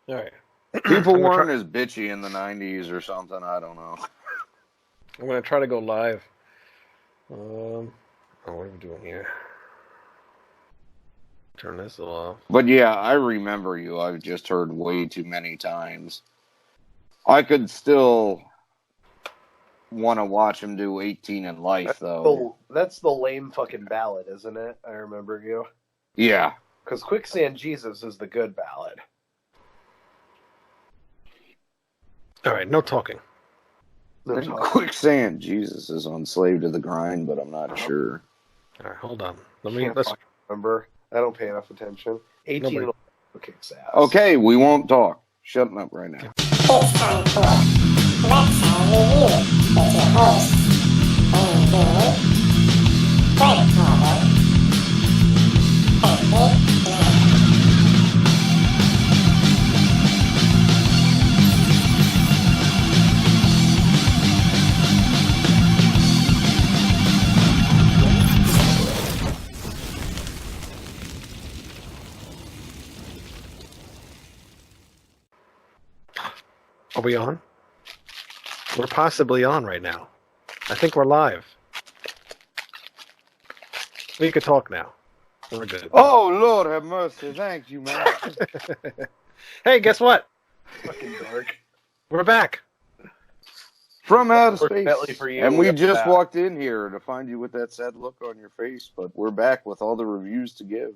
All right. People weren't as bitchy in the 90s or something. I don't know. I'm going to try to go live. What are we doing here? Turn this off. But yeah, I remember you. I've just heard way too many times. I could still want to watch him do 18 in Life, though. That's the lame fucking ballad, isn't it? I remember you. Yeah. Because Quicksand Jesus is the good ballad. All right, no talking. No talking. Quicksand Jesus is on Slave to the Grind, but I'm not sure. All right, hold on. Let's remember. I don't pay enough attention. 18 kicks ass. Okay, we won't talk. Shut up right now. It's time for Website Review with your host, Greg Carver, and Nick Knapp. Are we on? We're possibly on right now. I think we're live. We could talk now. We're good. Oh, Lord have mercy. Thank you, man. Hey, guess what? Fucking dark. We're back. From outer space. For you, and we just walked in here to find you with that sad look on your face, but we're back with all the reviews to give.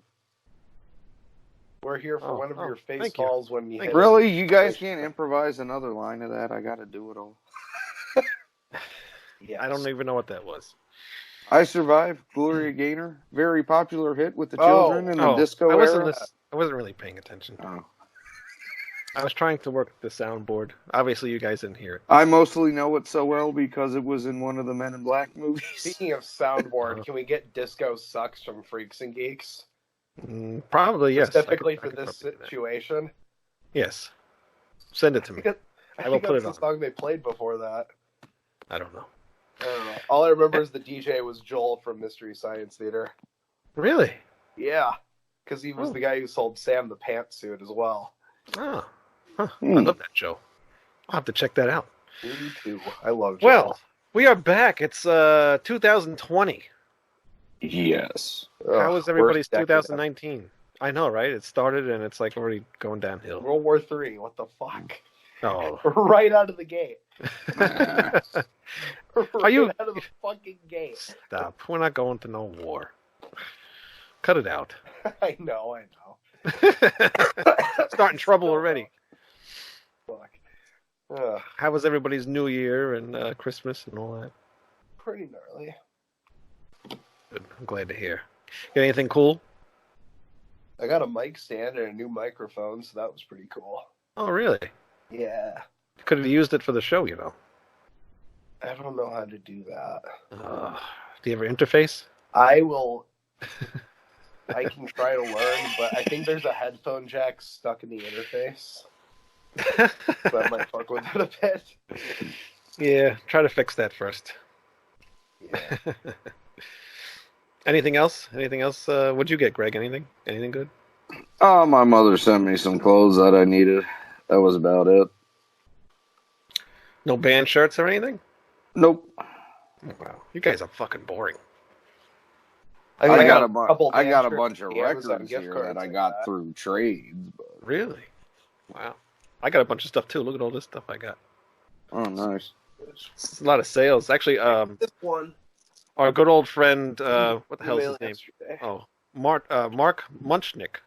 We're here for whenever your face falls when you hit Really? You guys can't improvise another line of that? I got to do it all. Yes. I don't even know what that was. I Survived, Gloria Gaynor. Very popular hit with the children in the disco era. I wasn't really paying attention. Oh. I was trying to work the soundboard. Obviously, you guys didn't hear it. I mostly know it so well because it was in one of the Men in Black movies. Speaking of soundboard, can we get Disco Sucks from Freaks and Geeks? Probably, yes. Specifically for this situation? Yes. Send it to me. I will put it on. That's the song they played before that. I don't know. All I remember is the DJ was Joel from Mystery Science Theater. Really? Yeah. Because he was the guy who sold Sam the pantsuit as well. Oh. Huh. I love that show. I'll have to check that out. Me too. I love Joel. Well, we are back. It's 2020. Yes. How was everybody's 2019? I know, right? It started and it's like already going downhill. World War III. What the fuck? Oh. Right out of the gate. Are you out of the fucking gate? Stop. We're not going to no war. Cut it out. I know. Starting trouble already. Fuck. How was everybody's New Year and Christmas and all that? Pretty gnarly. Good. I'm glad to hear. Get anything cool? I got a mic stand and a new microphone, so that was pretty cool. Oh, really? Yeah. You could have used it for the show, you know. I don't know how to do that. Do you have an interface? I will. I can try to learn, but I think there's a headphone jack stuck in the interface. So I might fuck with it a bit. Yeah, try to fix that first. Yeah. Anything else? What'd you get, Greg? Anything good? Oh, my mother sent me some clothes that I needed. That was about it. No band shirts or anything? Nope. Wow, you guys are fucking boring. I got a bunch of records here that I got through trades. But... Really? Wow. I got a bunch of stuff too. Look at all this stuff I got. Oh, nice. It's a lot of sales. Actually, this one. Our good old friend, what the hell is his name? Yesterday. Oh, Mark Munchnick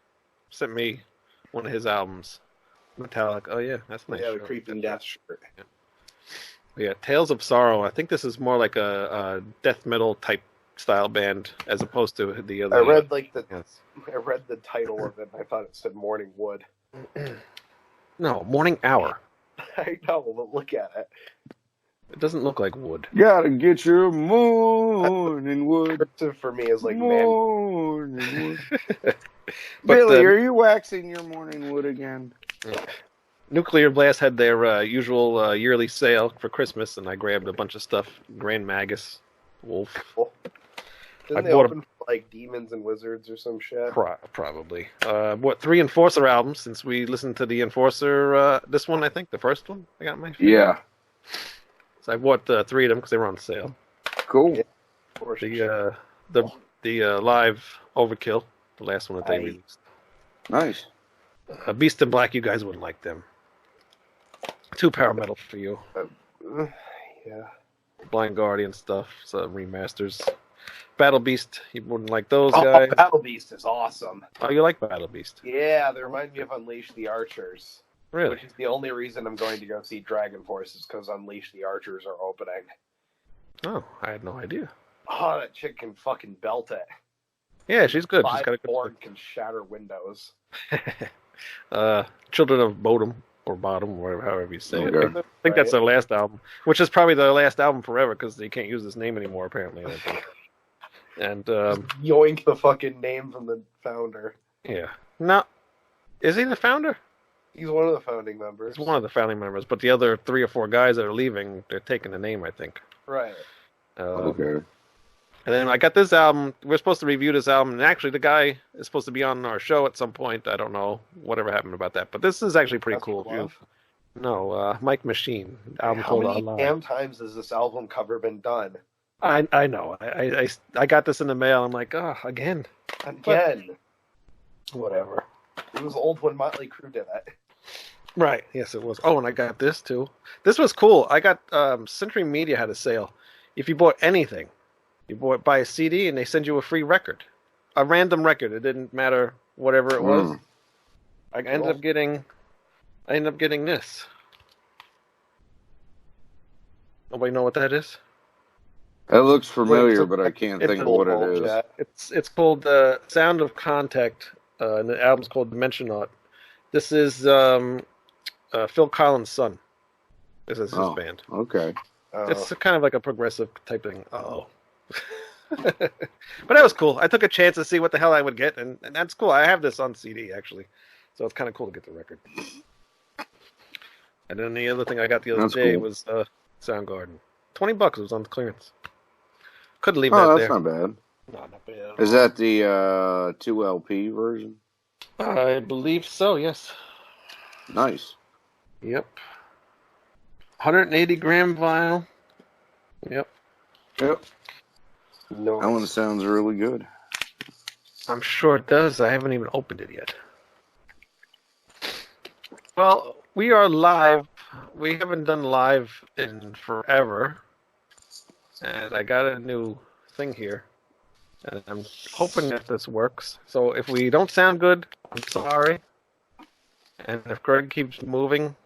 sent me one of his albums. Metallic. Oh yeah, that's nice. Yeah, the Creeping Death shirt. Yeah, Tales of Sorrow. I think this is more like a death metal type style band as opposed to the other. I read I read the title of it and I thought it said Morning Wood. No, Morning Hour. I know, but look at it. It doesn't look like wood. Gotta get your morning wood. Cursive for me is like morning wood. Billy, are you waxing your morning wood again? Nuclear Blast had their usual yearly sale for Christmas, and I grabbed a bunch of stuff. Grand Magus, Wolf. Didn't they open like Demons and Wizards or some shit. Probably. 3 Enforcer albums, since we listened to the Enforcer, this one, I think, the first one I got my favorite. Yeah. So I bought 3 of them because they were on sale. Cool. Yeah. The live Overkill, the last one that they released. Nice. Beast in Black, you guys wouldn't like them. Too power metal for you. Yeah. Blind Guardian stuff, so remasters. Battle Beast, you wouldn't like those guys. Battle Beast is awesome. Oh, you like Battle Beast? Yeah, they remind me of Unleash the Archers. Really? Which is the only reason I'm going to go see Dragon Force is because Unleash the Archers are opening. Oh, I had no idea. Oh, that chick can fucking belt it. Yeah, she's good. She's got a 5'4" good. and can shatter windows. Children of Bodom or Bottom, or however you say it. Okay. I think that's their last album, which is probably their last album forever because they can't use this name anymore apparently. I think. And Yoink the fucking name from the founder. yeah, no, is he the founder? He's one of the founding members. He's one of the founding members, but the other 3 or 4 guys that are leaving, they're taking the name, I think. Right. Okay. And then I got this album. We're supposed to review this album, and actually the guy is supposed to be on our show at some point. I don't know whatever happened about that, but this is actually pretty cool. No, Mike Machine. Album How called many Alive. damn times has this album cover been done? I know. I got this in the mail. I'm like, again. Again. Whatever. It was old when Motley Crue did it. Right. Yes, it was. Oh, and I got this too. This was cool. I got Century Media had a sale. If you bought anything, you buy a CD and they send you a free record, a random record. It didn't matter whatever it was. I ended up getting this. Nobody know what that is? That looks familiar, but I can't think of what it is. It's called Sound of Contact, and the album's called Dimensionaut. This is Phil Collins' son. This is his band. Okay. It's kind of like a progressive type thing. But that was cool. I took a chance to see what the hell I would get, and that's cool. I have this on CD, actually. So it's kind of cool to get the record. And then the other thing I got the other day was Soundgarden. $20 it was on clearance. Couldn't leave that there. That's not bad. No, not bad. Is that the 2 LP version? I believe so, yes. Nice. Yep. 180 gram vinyl. Yep. No. That one sounds really good. I'm sure it does. I haven't even opened it yet. Well, we are live. We haven't done live in forever. And I got a new thing here. And I'm hoping that this works. So if we don't sound good, I'm sorry. And if Greg keeps moving,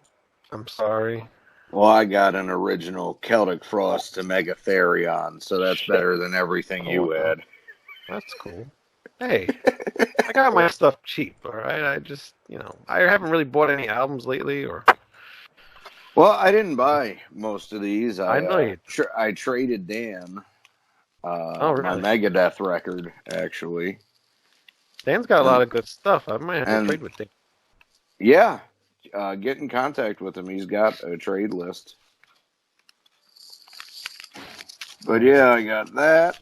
I'm sorry. Well, I got an original Celtic Frost to Megatherion, so that's better than everything you had. That's cool. Hey, I got my stuff cheap, all right? I just, I haven't really bought any albums lately, or... Well, I didn't buy most of these. I know you. I traded Dan really? my Megadeth record, actually. Dan's got a lot of good stuff. I might have to trade with Dan. Yeah. Get in contact with him. He's got a trade list. But yeah, I got that.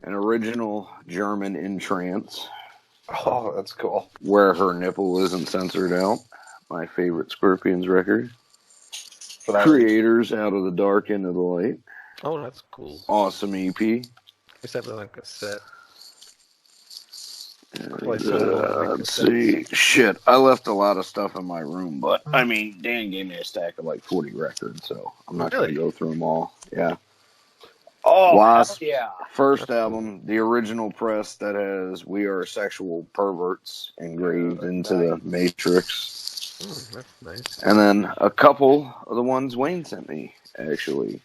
An original German In Trance. Oh, that's cool. Where Her Nipple Isn't Censored Out. My favorite Scorpions record. Creators, Out of the Dark Into the Light. Oh, that's cool. Awesome EP. I guess that's on a cassette. Let's see. Shit, I left a lot of stuff in my room, but I mean, Dan gave me a stack of like 40 records, so I'm not going to go through them all. Yeah. Oh, Wasp, yeah. First album, the original press that has "We Are Sexual Perverts" engraved into the matrix. Oh, that's nice. And then a couple of the ones Wayne sent me, actually.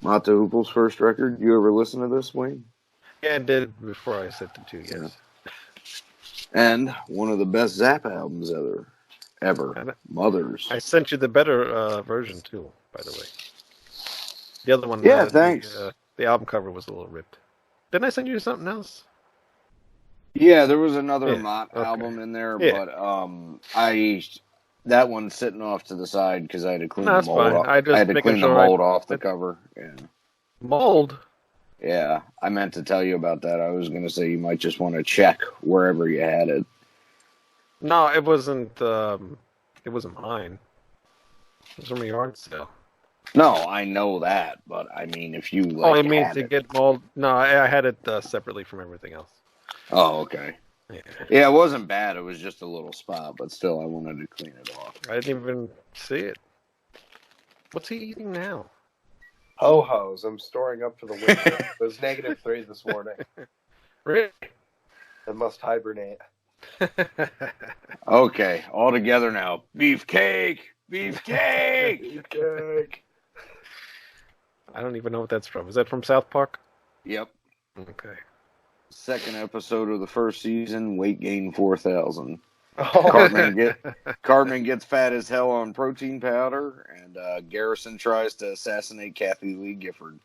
Mata Hoople's first record. You ever listen to this, Wayne? Yeah, I did before I sent it to you, yes. And one of the best Zappa albums ever. Mothers. I sent you the better version, too, by the way. The other one, thanks. The album cover was a little ripped. Didn't I send you something else? Yeah, there was another Mott album in there, but that one's sitting off to the side because I had to clean the mold off. I had to clean the mold off the cover. Yeah. Mold? Yeah, I meant to tell you about that. I was going to say you might just want to check wherever you had it. No, it wasn't. It wasn't mine. It was from a yard sale. No, I know that, but I mean, if you Oh, like, you mean had to it. get mold? No, I had it separately from everything else. Oh, okay. Yeah. Yeah, it wasn't bad. It was just a little spot, but still, I wanted to clean it off. I didn't even see it. What's he eating now? Ho-hos. I'm storing up for the winter. It was -3 this morning. Really? I must hibernate. Okay, all together now. Beefcake! Beefcake! Cake. I don't even know what that's from. Is that from South Park? Yep. Okay. Second episode of the first season, weight gain 4,000. Oh, Cartman gets fat as hell on protein powder, and Garrison tries to assassinate Kathy Lee Gifford.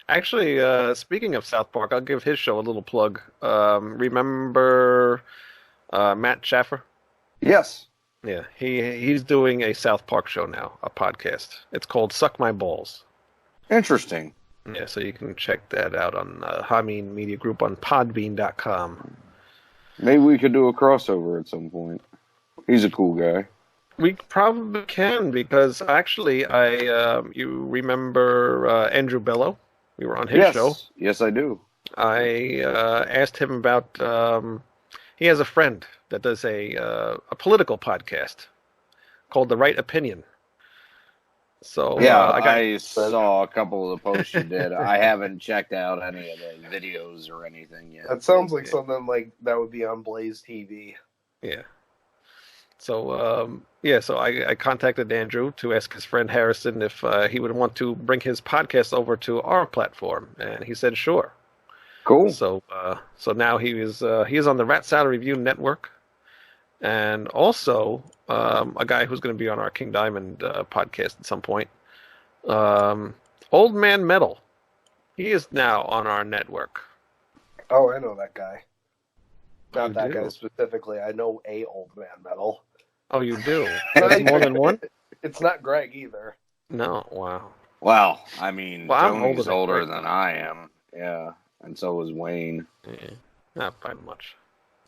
Actually, speaking of South Park, I'll give his show a little plug. Remember Matt Schaffer? Yes. Yeah, he's doing a South Park show now, a podcast. It's called Suck My Balls. Interesting. Yeah, so you can check that out on Hameen Media Group on Podbean.com. Maybe we could do a crossover at some point. He's a cool guy. We probably can because actually, you remember Andrew Bello? We were on his show. Yes, I do. I asked him about. He has a friend that does a political podcast called The Right Opinion. So yeah, I saw a couple of the posts you did. I haven't checked out any of the videos or anything yet. that sounds like something like that would be on Blaze TV. Yeah. So so I contacted Andrew to ask his friend Harrison if he would want to bring his podcast over to our platform, and he said sure. Cool. So now he is on the Rat Salad Review Network, and also a guy who's going to be on our King Diamond podcast at some point. Old Man Metal, he is now on our network. Oh, I know that guy. Not You that do? guy specifically. I know a Old Man Metal. Oh, you do? That's more than one? It's not Greg either. No, wow. Well, I mean, Well, I'm Tony's older older than than I am. Yeah, and so is Wayne. Yeah, not by much.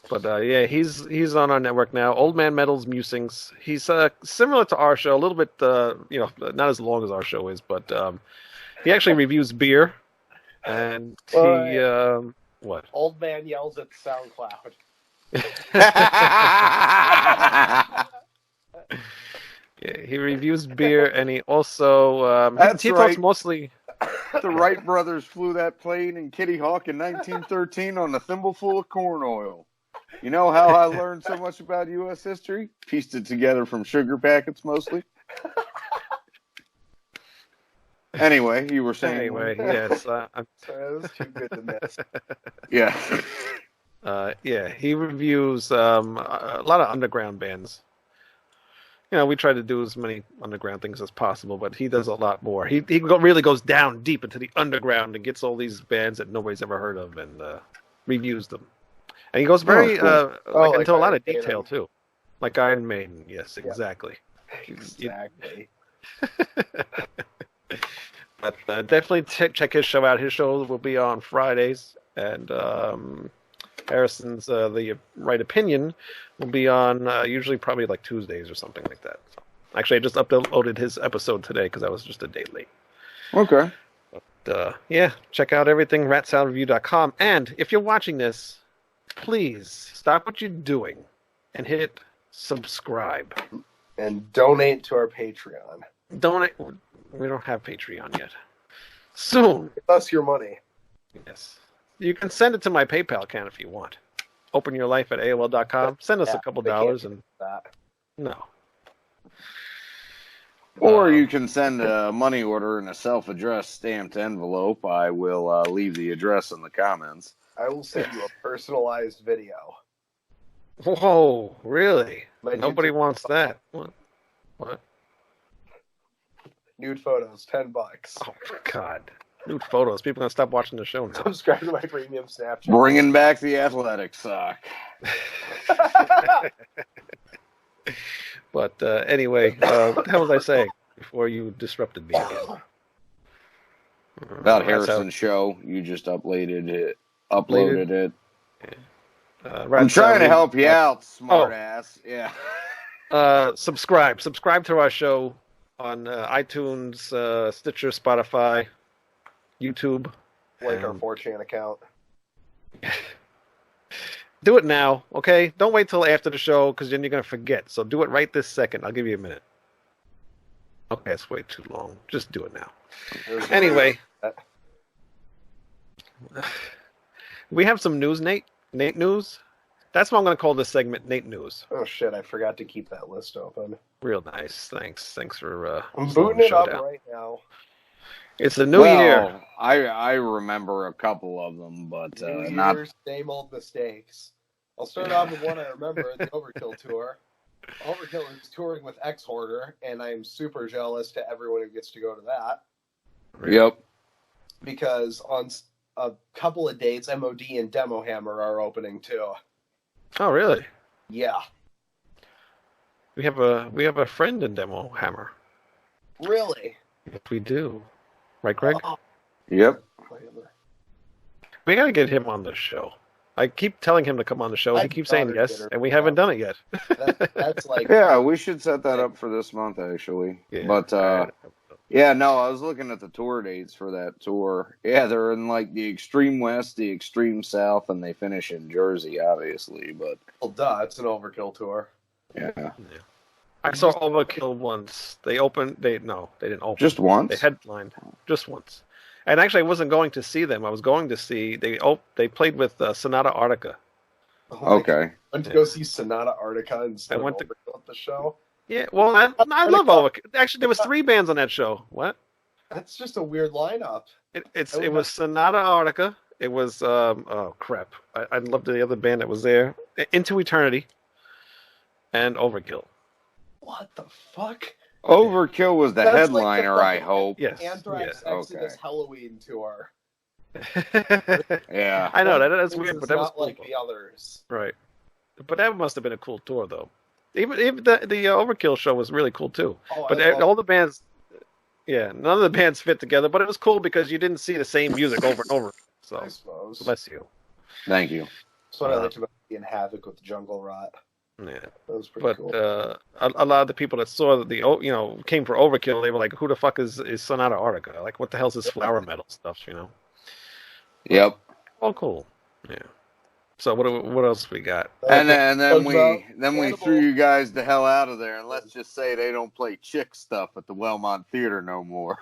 But yeah, he's on our network now. Old Man Metal's Musings. He's similar to our show, a little bit, not as long as our show is, but he actually reviews beer. And he, what? Old Man yells at SoundCloud. Yeah, he reviews beer, and he also That's he right. talks mostly. The Wright brothers flew that plane in Kitty Hawk in 1913 on a thimbleful of corn oil. You know how I learned so much about U.S. history? Pieced it together from sugar packets, mostly. Anyway, you were saying. Anyway, yes, Sorry, that was too good to miss. Yeah. yeah, he reviews a lot of underground bands. You know, we try to do as many underground things as possible, but he does a lot more. He really goes down deep into the underground and gets all these bands that nobody's ever heard of and reviews them. And he goes very cool. Like into a lot Iron of detail Maiden. too, like Iron Maiden. Yes, exactly. Exactly. But definitely check his show out. His show will be on Fridays, and Harrison's The Right Opinion will be on usually probably like Tuesdays or something like that. So, actually, I just uploaded his episode today because I was just a day late. Okay. But yeah, check out everything, ratsaladreview.com. And if you're watching this, please stop what you're doing and hit subscribe. And donate to our Patreon. Donate. We don't have Patreon yet. Soon. Give us your money. Yes. You can send it to my PayPal account if you want. OpenYourLife@AOL.com. Send us a couple they can't dollars do and that. no. Or you can send a money order in a self-addressed stamped envelope. I will leave the address in the comments. I will send you a personalized video. Whoa, really? My Nobody YouTube- wants that. What? Nude photos, $10. Oh, God. Nude photos. People are going to stop watching the show now. Subscribe to my premium Snapchat. Bringing back the athletic sock. But anyway, what the hell was I saying before you disrupted me again? About Rats Out. Harrison's show, you just uploaded it. I'm Rats trying Out to help you out, Oh. smart ass. Yeah. Subscribe to our show on iTunes, Stitcher, Spotify, YouTube. Like our And 4chan account. do it now, okay? Don't wait till after the show because then you're gonna forget. So do it right this second. I'll give you a minute. Okay, it's way too long. Just do it now. Anyway, we have some news, Nate. Nate news. That's what I'm gonna call this segment, Nate News. Oh shit, I forgot to keep that list open. Real nice. Thanks for. I'm slowing booting the it show up down. right now. It's the new year. Well, I remember a couple of them, but New not. Year's, same old mistakes. I'll start off with one I remember, the Overkill tour. Overkill is touring with X-Hoarder, and I am super jealous to everyone who gets to go to that. Yep. Because on a couple of dates, MOD and Demo Hammer are opening too. Oh, really? Yeah. We have a friend in Demo Hammer. Really? Yes, we do. Right, Greg? Oh, Yep. We gotta get him on the show. I keep telling him to come on the show. He I'd keeps saying rather yes, get her and we to haven't come. done it yet. That's like... Yeah, we should set that up for this month, actually. Yeah. But yeah, no, I was looking at the tour dates for that tour. Yeah, they're in like the extreme west, the extreme south, and they finish in Jersey, obviously. But Well, duh, it's an Overkill tour. yeah, I saw Overkill once. They didn't open. just once. They headlined just once. And actually, I wasn't going to see them. I was going to see they played with Sonata Arctica. Oh my God. Okay. Went to go see Sonata Arctica instead I went of to- Overkill at the show. Yeah, well, I love Overkill. Actually, there was 3 bands on that show. What? That's just a weird lineup. It was Sonata Arctica. It was oh crap. I loved the other band that was there. Into Eternity. And Overkill. What the fuck? Overkill was the That's like headliner, the I fucking hope. Yes. Anthrax Yeah, Exodus okay. Halloween tour. Yeah. I know that's This weird, is but that was not cool. like the others. Right. But that must have been a cool tour, though. Even the Overkill show was really cool too. Oh, But I love- all the bands, yeah, none of the bands fit together. But it was cool because you didn't see the same music over and over. So I suppose. bless you. Thank you. That's what I liked about being Havoc with Jungle Rot. Yeah. That was pretty But cool. a lot of the people that saw came for Overkill, they were like, "Who the fuck is Sonata Arctica? Like, what the hell's this flower metal stuff?" Yep. Oh, cool. Yeah. So what else we got? And then Talk about we Cannibal. threw you guys the hell out of there, and let's just say they don't play chick stuff at the Wellmont Theater no more.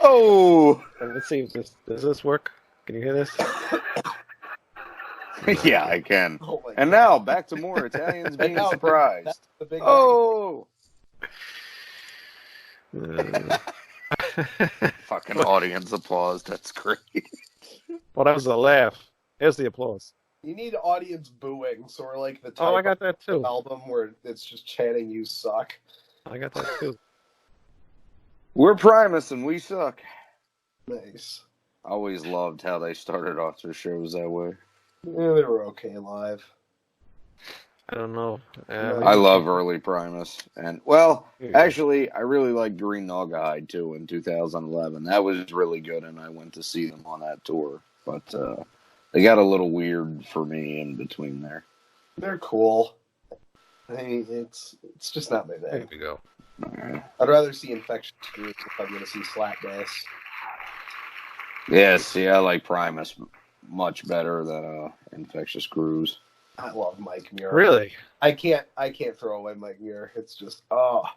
Oh, Let's see if does this work? Can you hear this? yeah, I can. Oh my And God. now back to more Italians being Now, surprised. That's the big Oh, Uh, fucking audience applause. That's great. well, that was a laugh. Here's the applause. You need audience booing, so we're like the type Oh, I got that too. of album where it's just chanting "You suck." I got that too. We're Primus and we suck. Nice. Always loved how they started off their shows that way. Yeah, they were okay live. I don't know. I love early Primus. And, well, Yeah. actually, I really liked Green Naugahyde, too, in 2011. That was really good, and I went to see them on that tour. But they got a little weird for me in between there. They're cool. I mean, it's just not my There thing. we go. I'd rather see Infectious Grooves if I'm going to see Slap Bass. Yeah, see, I like Primus much better than Infectious Grooves. I love Mike Muir. Really? I can't throw away Mike Muir. It's just what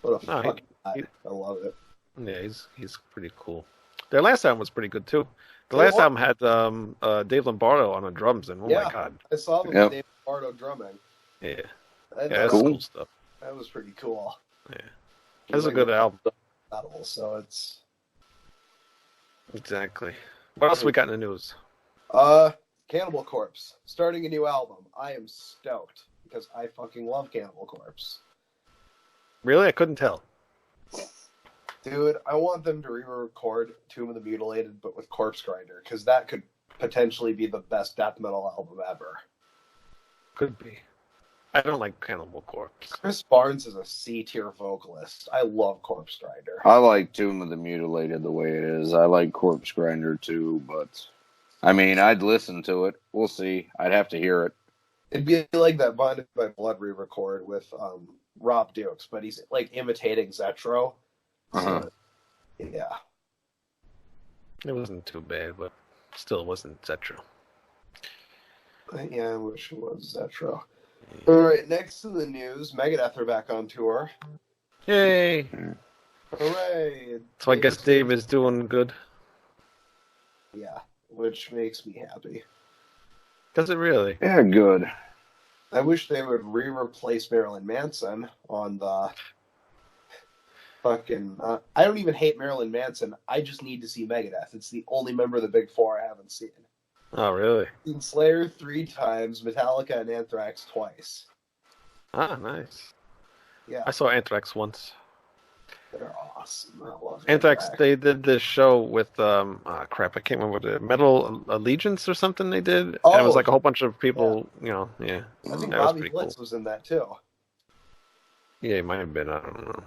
a No, fucking guy. I love it. Yeah, he's pretty cool. Their last album was pretty good too. The It last was. album had Dave Lombardo on the drums, and oh Yeah. my god, I saw them Yep. with Dave Bardo drumming. yeah, And that's Cool. cool stuff. that was pretty cool. Yeah, that's a good album. Battle, so it's Exactly. What else we got in the news? Cannibal Corpse starting a new album. I am stoked because I fucking love Cannibal Corpse. Really, I couldn't tell. Dude, I want them to re-record Tomb of the Mutilated, but with Corpse Grinder, because that could potentially be the best death metal album ever. Could be. I don't like Cannibal Corpse. Chris Barnes is a C-tier vocalist. I love Corpse Grinder. I like Tomb of the Mutilated the way it is. I like Corpse Grinder too, but I mean, I'd listen to it. We'll see. I'd have to hear it. It'd be like that Bonded by Blood re-record with Rob Dukes, but he's like imitating Zetro. Uh-huh. So, yeah. It wasn't too bad, but still wasn't Zetro. Yeah, I wish it was Zetro. All right, next to the news, Megadeth are back on tour. Yay! Hooray! So I guess Dave is doing good. Yeah, which makes me happy. Does it really? Yeah, good. I wish they would re-replace Marilyn Manson on the fucking... I don't even hate Marilyn Manson. I just need to see Megadeth. It's the only member of the Big Four I haven't seen. Oh, really? Seen Slayer 3 times, Metallica and Anthrax twice. Ah, nice. Yeah, I saw Anthrax once. they're awesome. I love Anthrax, they did this show with, crap, I can't remember what it Metal Allegiance or something they did. And it was Oh. like a whole bunch of people, yeah. I think That was Bobby pretty Blitz cool. was in that too. Yeah, it might have been, I don't know.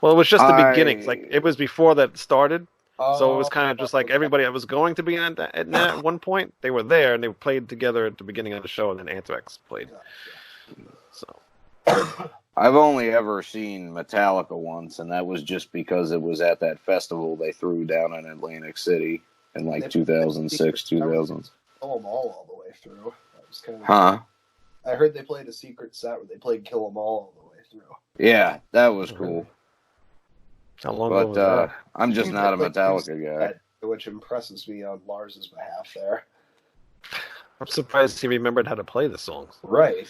Well, it was just the beginning. Like, it was before that started. So it was kind of just like everybody that was going to be at that at one point, they were there and they played together at the beginning of the show, and then Anthrax played. So I've only ever seen Metallica once, and that was just because it was at that festival they threw down in Atlantic City in like 2006, 2000s. Kill 'Em all the way through. That was kind of. Huh? I heard they played a secret set where they played Kill 'Em all the way through. Yeah, that was cool. how long ago was But that? I'm just not a Like, Metallica guy. Which impresses me on Lars's behalf there. I'm surprised he remembered how to play the songs. Right.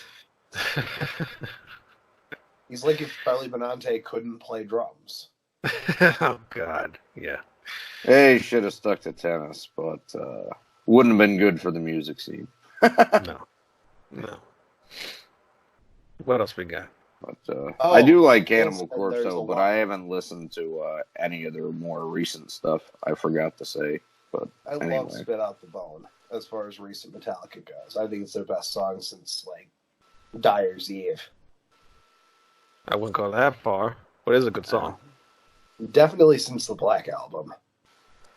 He's like if Charlie Benante couldn't play drums. Oh God, yeah. Hey, should have stuck to tennis, but wouldn't have been good for the music scene. No. What else we got? But I do like Cannibal yes, Corpse there's though, a but lot. I haven't listened to any of their more recent stuff. I forgot to say, but I love anyway. Spit Out the Bone as far as recent Metallica goes. I think it's their best song since like Dyer's Eve. I wouldn't go that far, but it is a good song. Definitely since the Black Album.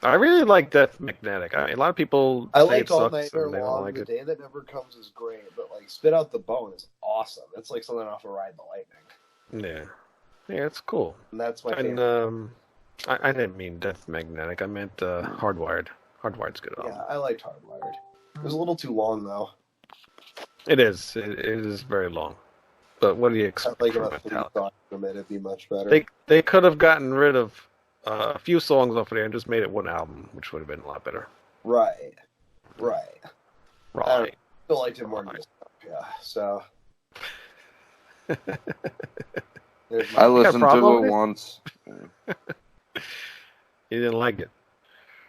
I really like Death Magnetic. A lot of people I say like it All sucks Nightmare and they don't Long. like The it. Day That Never Comes is great, but like Spit Out the Bone is awesome. It's like something off of Ride the Lightning, Yeah, it's cool. and that's my And favorite. I didn't mean Death Magnetic. I meant Hardwired. Hardwired's good. Yeah, Album. I liked Hardwired. It was a little too long though. It is. It is very long. But what do you I expect like from about 3 Metallica? songs from it. It'd be much better. They could have gotten rid of a few songs off of there and just made it one album, which would have been a lot better. Right. Right. Still liked it more than Right. this stuff, yeah. So there's I my, listened problem to with it it? once. You didn't like it.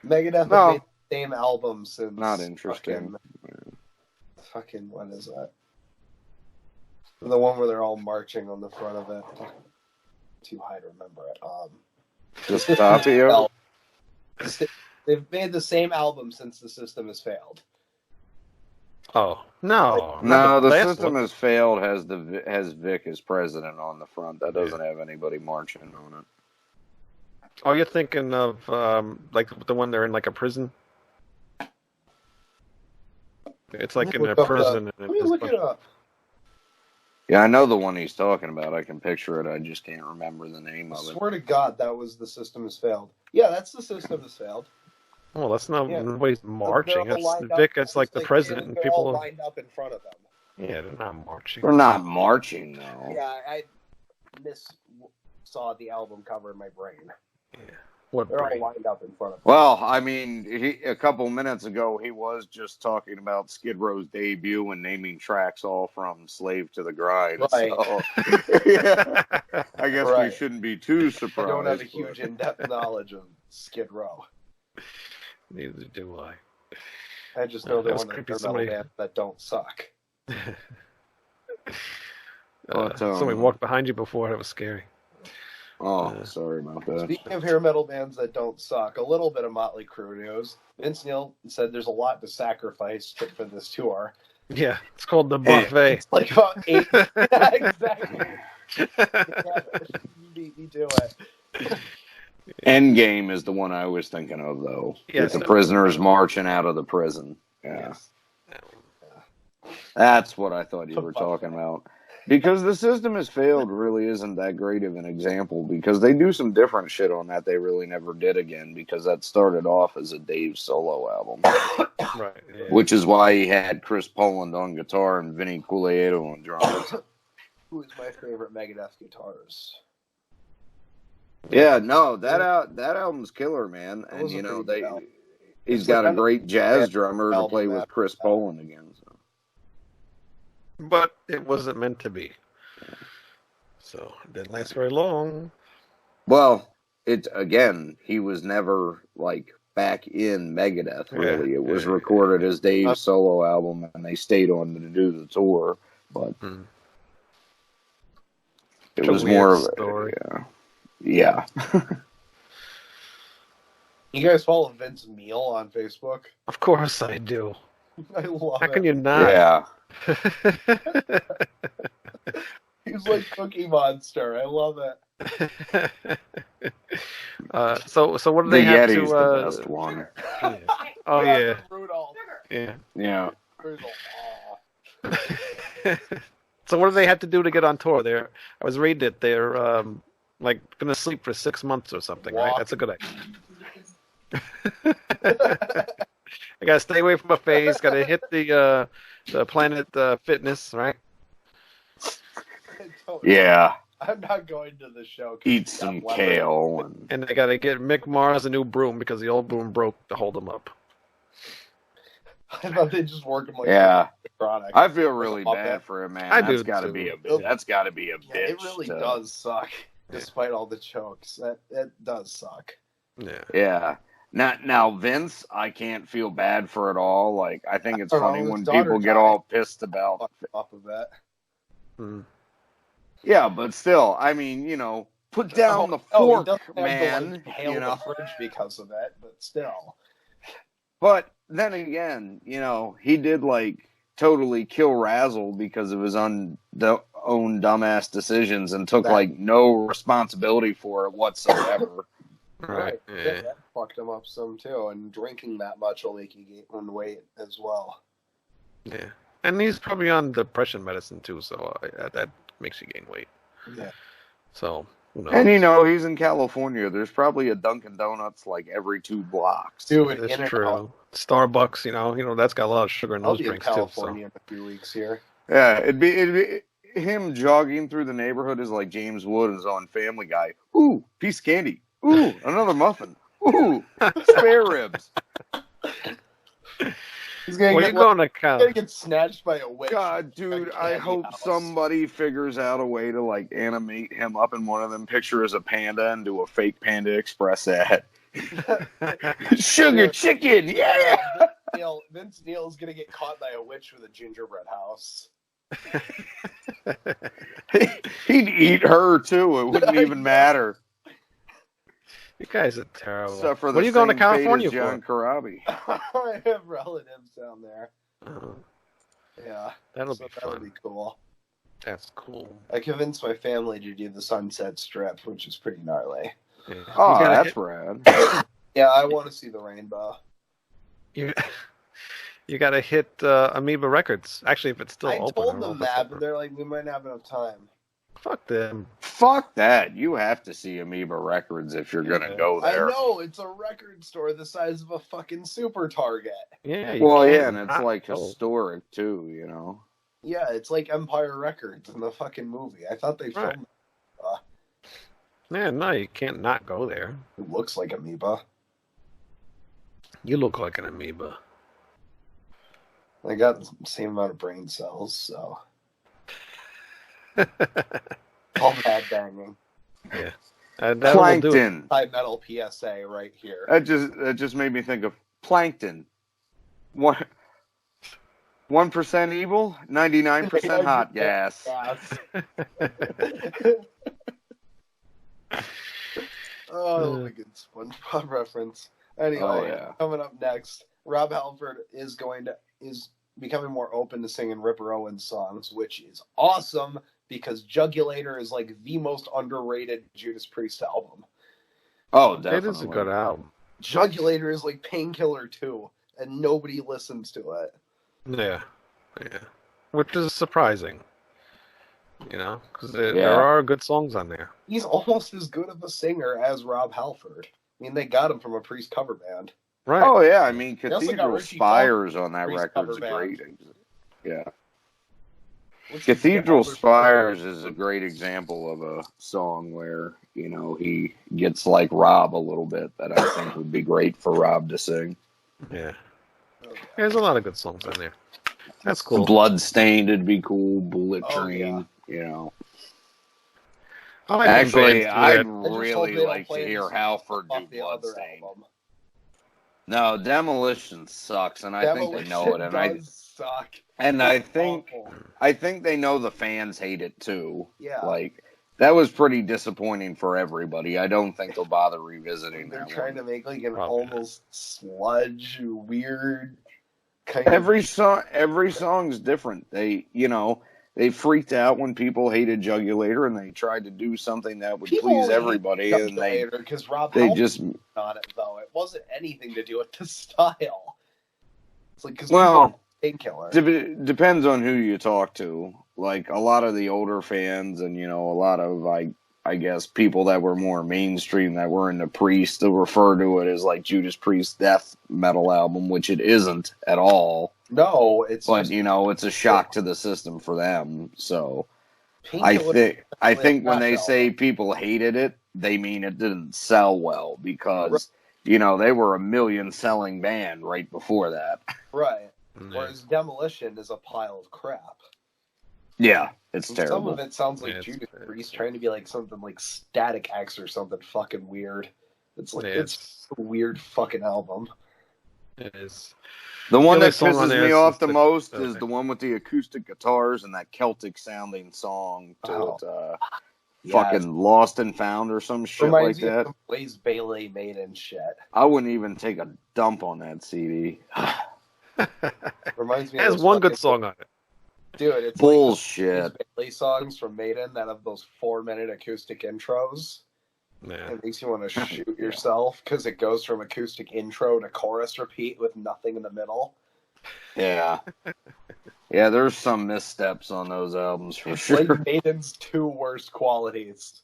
Megadeth No. have made the same album since Not interesting. Fucking what is that? The one where they're all marching on the front of it. Too high to remember it. Just stop you. They've made the same album since the system has failed. Oh no! No, not the last system one. has failed. Has Vic as president on the front. That doesn't have anybody marching on it. Oh, you're thinking of like the one they're in like a prison. It's like in a Look up prison. Let And me there's a look bunch it up. Yeah, I know the one he's talking about. I can picture it. I just can't remember the name I of it. swear to God, that was the system has failed. Yeah, that's the system has failed. Oh, that's not Yeah. nobody's marching. They're all It's lined up. Vic. It's like It's the president, and they're people. all lined up in front of them. Yeah, they're not marching. They're not marching though. Yeah, I saw the album cover in my brain. What They're all brain? lined up in front of them. Well, I mean, a couple minutes ago, he was just talking about Skid Row's debut and naming tracks all from Slave to the Grind. Right. So, yeah, I guess we Right. shouldn't be too I surprised. don't have a huge in-depth knowledge of Skid Row. Neither do I. I just know That they're was one of the creepy. metal Somebody- bands that don't suck. But, Somebody walked behind you before. That was scary. Oh, sorry about that. Speaking of hair metal bands that don't suck, a little bit of Motley Crue news. Vince Neil said there's a lot to sacrifice for this tour. Yeah, it's called the buffet. It's like about 8. Yeah, exactly. Yeah, you beat me to it. Endgame is the one I was thinking of, though. Yes. With the prisoners marching out of the prison. Yeah. Yes. That's what I thought you were talking about. Because the system has failed really isn't that great of an example, because they do some different shit on that they really never did again, because that started off as a Dave solo album. Right. Yeah. Which is why he had Chris Poland on guitar and Vinny Colaiuta on drums. Who is my favorite Megadeth guitarist? Yeah, no, that album's killer, man. That And was a you know, pretty good album. he's It's got like a great jazz album drummer to play with after Chris album. Poland again. So. But it wasn't meant to be. So it didn't last very long. Well, he was never like back in Megadeth. Really, Yeah, it was yeah, recorded as Dave's solo album, and they stayed on to do the tour. But it It's a was weird more of story. yeah. You guys follow Vince Neil on Facebook? Of course I do. I love How it. can you not? Yeah. He's like Cookie Monster. I love it. So what do The they have Yeti's to? the best one. Yeah. Oh yeah, Rudolph. yeah. Yeah. Rudolph. So what do they have to do to get on tour? I was reading it. They're like gonna sleep for 6 months or something, right? Walk. That's a good idea. I gotta stay away from buffets. Gotta hit the Planet Fitness, right? Yeah. I'm not going to the show. 'cause Eat it's some got leather. kale and And they gotta get Mick Mars a new broom because the old broom broke to hold him up. I thought they just work him like yeah. electronic. I feel really Love bad it. for him, man. I That's do, gotta too. be a bitch. Yeah, it really does suck, despite all the chokes. That does suck. Yeah. Yeah. Now Vince, I can't feel bad for at all. Like I think it's I don't funny know, when his daughter people get died. all pissed about. Off of that. Mm. Yeah, but still, I mean, you know, put down the he fork, doesn't have to, man. like, hail You know. the fridge because of it, but still. But then again, you know, he did like totally kill Razzle because of his own dumbass decisions and took like no responsibility for it whatsoever. Right. Yeah, Yeah. that fucked him up some too, and drinking that much will make you gain weight as well. Yeah. And he's probably on depression medicine too, so that makes you gain weight. Yeah. So, who knows? And you know, he's in California. There's probably a Dunkin' Donuts like every 2 blocks. Dude, That's in and true. out. Starbucks, you know, that's got a lot of sugar in I'll those be in drinks too. California in a few weeks here. Yeah, it'd be him jogging through the neighborhood is like James Wood is on Family Guy. Ooh, piece of candy. Ooh, another muffin. Ooh, spare ribs. He's gonna Well, get, you're going to Cal. gonna get snatched by a witch. God, dude, Like I Candy hope House. somebody figures out a way to like animate him up in one of them pictures as a panda and do a fake Panda Express ad. Sugar chicken, yeah. Vince Neil is gonna get caught by a witch with a gingerbread house. He'd eat her too. It wouldn't even matter. You guys are terrible. Except for the What are you going to same fate as California for? John Corabi. I have relatives down there. Oh, Yeah, that'll so be that'll fun. be cool. That's cool. I convinced my family to do the Sunset Strip, which is pretty gnarly. Yeah. Oh, you gotta that's hit, rad. Yeah, I want to see the rainbow. you got to hit Amoeba Records. Actually, if it's still I open. told don't know them if it's that, open. but they're like, we might not have enough time. Fuck them. Fuck that. You have to see Amoeba Records if you're going to go there. I know, it's a record store the size of a fucking super Target. Yeah. Well, can't yeah, and it's not like go. historic too, you know. Yeah, it's like Empire Records in the fucking movie. I thought they Right. filmed Yeah, no, you can't not go there. it. Looks like Amoeba. You look like an amoeba. I got the same amount of brain cells, so all bad banging. That will do it. Plankton. High metal PSA right here. That just made me think of plankton. 1% evil, 99% hot gas. Yes. Oh, a good SpongeBob reference. Anyway, Oh, yeah. coming up next, Rob Halford is becoming more open to singing Ripper Owens songs, which is awesome because Jugulator is like the most underrated Judas Priest album. Oh, It definitely. is a good album. Jugulator is like Painkiller 2, and nobody listens to it. Yeah. Which is surprising. You know, because there Yeah. are good songs on there. He's almost as good of a singer as Rob Halford. I mean, they got him from a Priest cover band. Right. Oh yeah, I mean, also got Cathedral Richie Spires on that Priest record's cover band. great. Yeah. Which Cathedral is- Spires is a great example of a song where, you know, he gets like Rob a little bit that I think would be great for Rob to sing. Yeah. There's a lot of good songs on there. That's cool. Bloodstained would be cool. Bullet Oh, Train, you know. I like when Actually, bands do I'd that. hope really they don't like to play hear this Halford do off the other Bloodstained. album. No, Demolition sucks, and I think they know it, and Demolition does suck. I think Awful. they know the fans hate it too. Yeah. Like that was pretty disappointing for everybody. I don't think they'll bother revisiting They're that trying one. to make like an Probably not. almost sludge, weird kind of. Every song's different. They freaked out when people hated Jugulator, and they tried to do something that would People please only hate everybody, and they because Rob they Halford just on it though. It wasn't anything to do with the style. It's like because well. Painkiller. Depends on who you talk to. Like a lot of the older fans, and a lot of I guess people that were more mainstream that were into Priest, they'll refer to it as like Judas Priest death metal album, which it isn't at all. No, it's But just it's a shock to the system for them. So Painkiller. I think when they Not say people hated it, they mean it didn't sell well because they were a million selling band right before that. Right. Yeah. Whereas Demolition is a pile of crap. Yeah, it's Some terrible. of it sounds like Yeah, Judas it's- Priest trying to be like something like Static X or something fucking weird. It's like Yeah, it's a weird fucking album. It is. The one only that song on pisses there me is off the the- most okay. is the one with the acoustic guitars and that Celtic sounding song to Oh. it. Yeah, Fucking Lost and Found or some shit like reminds me that. of some Blaze Bailey Maiden shit. I wouldn't even take a dump on that CD. Reminds me It of has those one good fucking- song on it. Dude, it's Bullshit. like those Bailey songs from Maiden that have those 4-minute acoustic intros. Yeah. It makes you want to shoot yourself because it goes from acoustic intro to chorus repeat with nothing in the middle. Yeah. Yeah, there's some missteps on those albums for It's sure. like Maiden's two worst qualities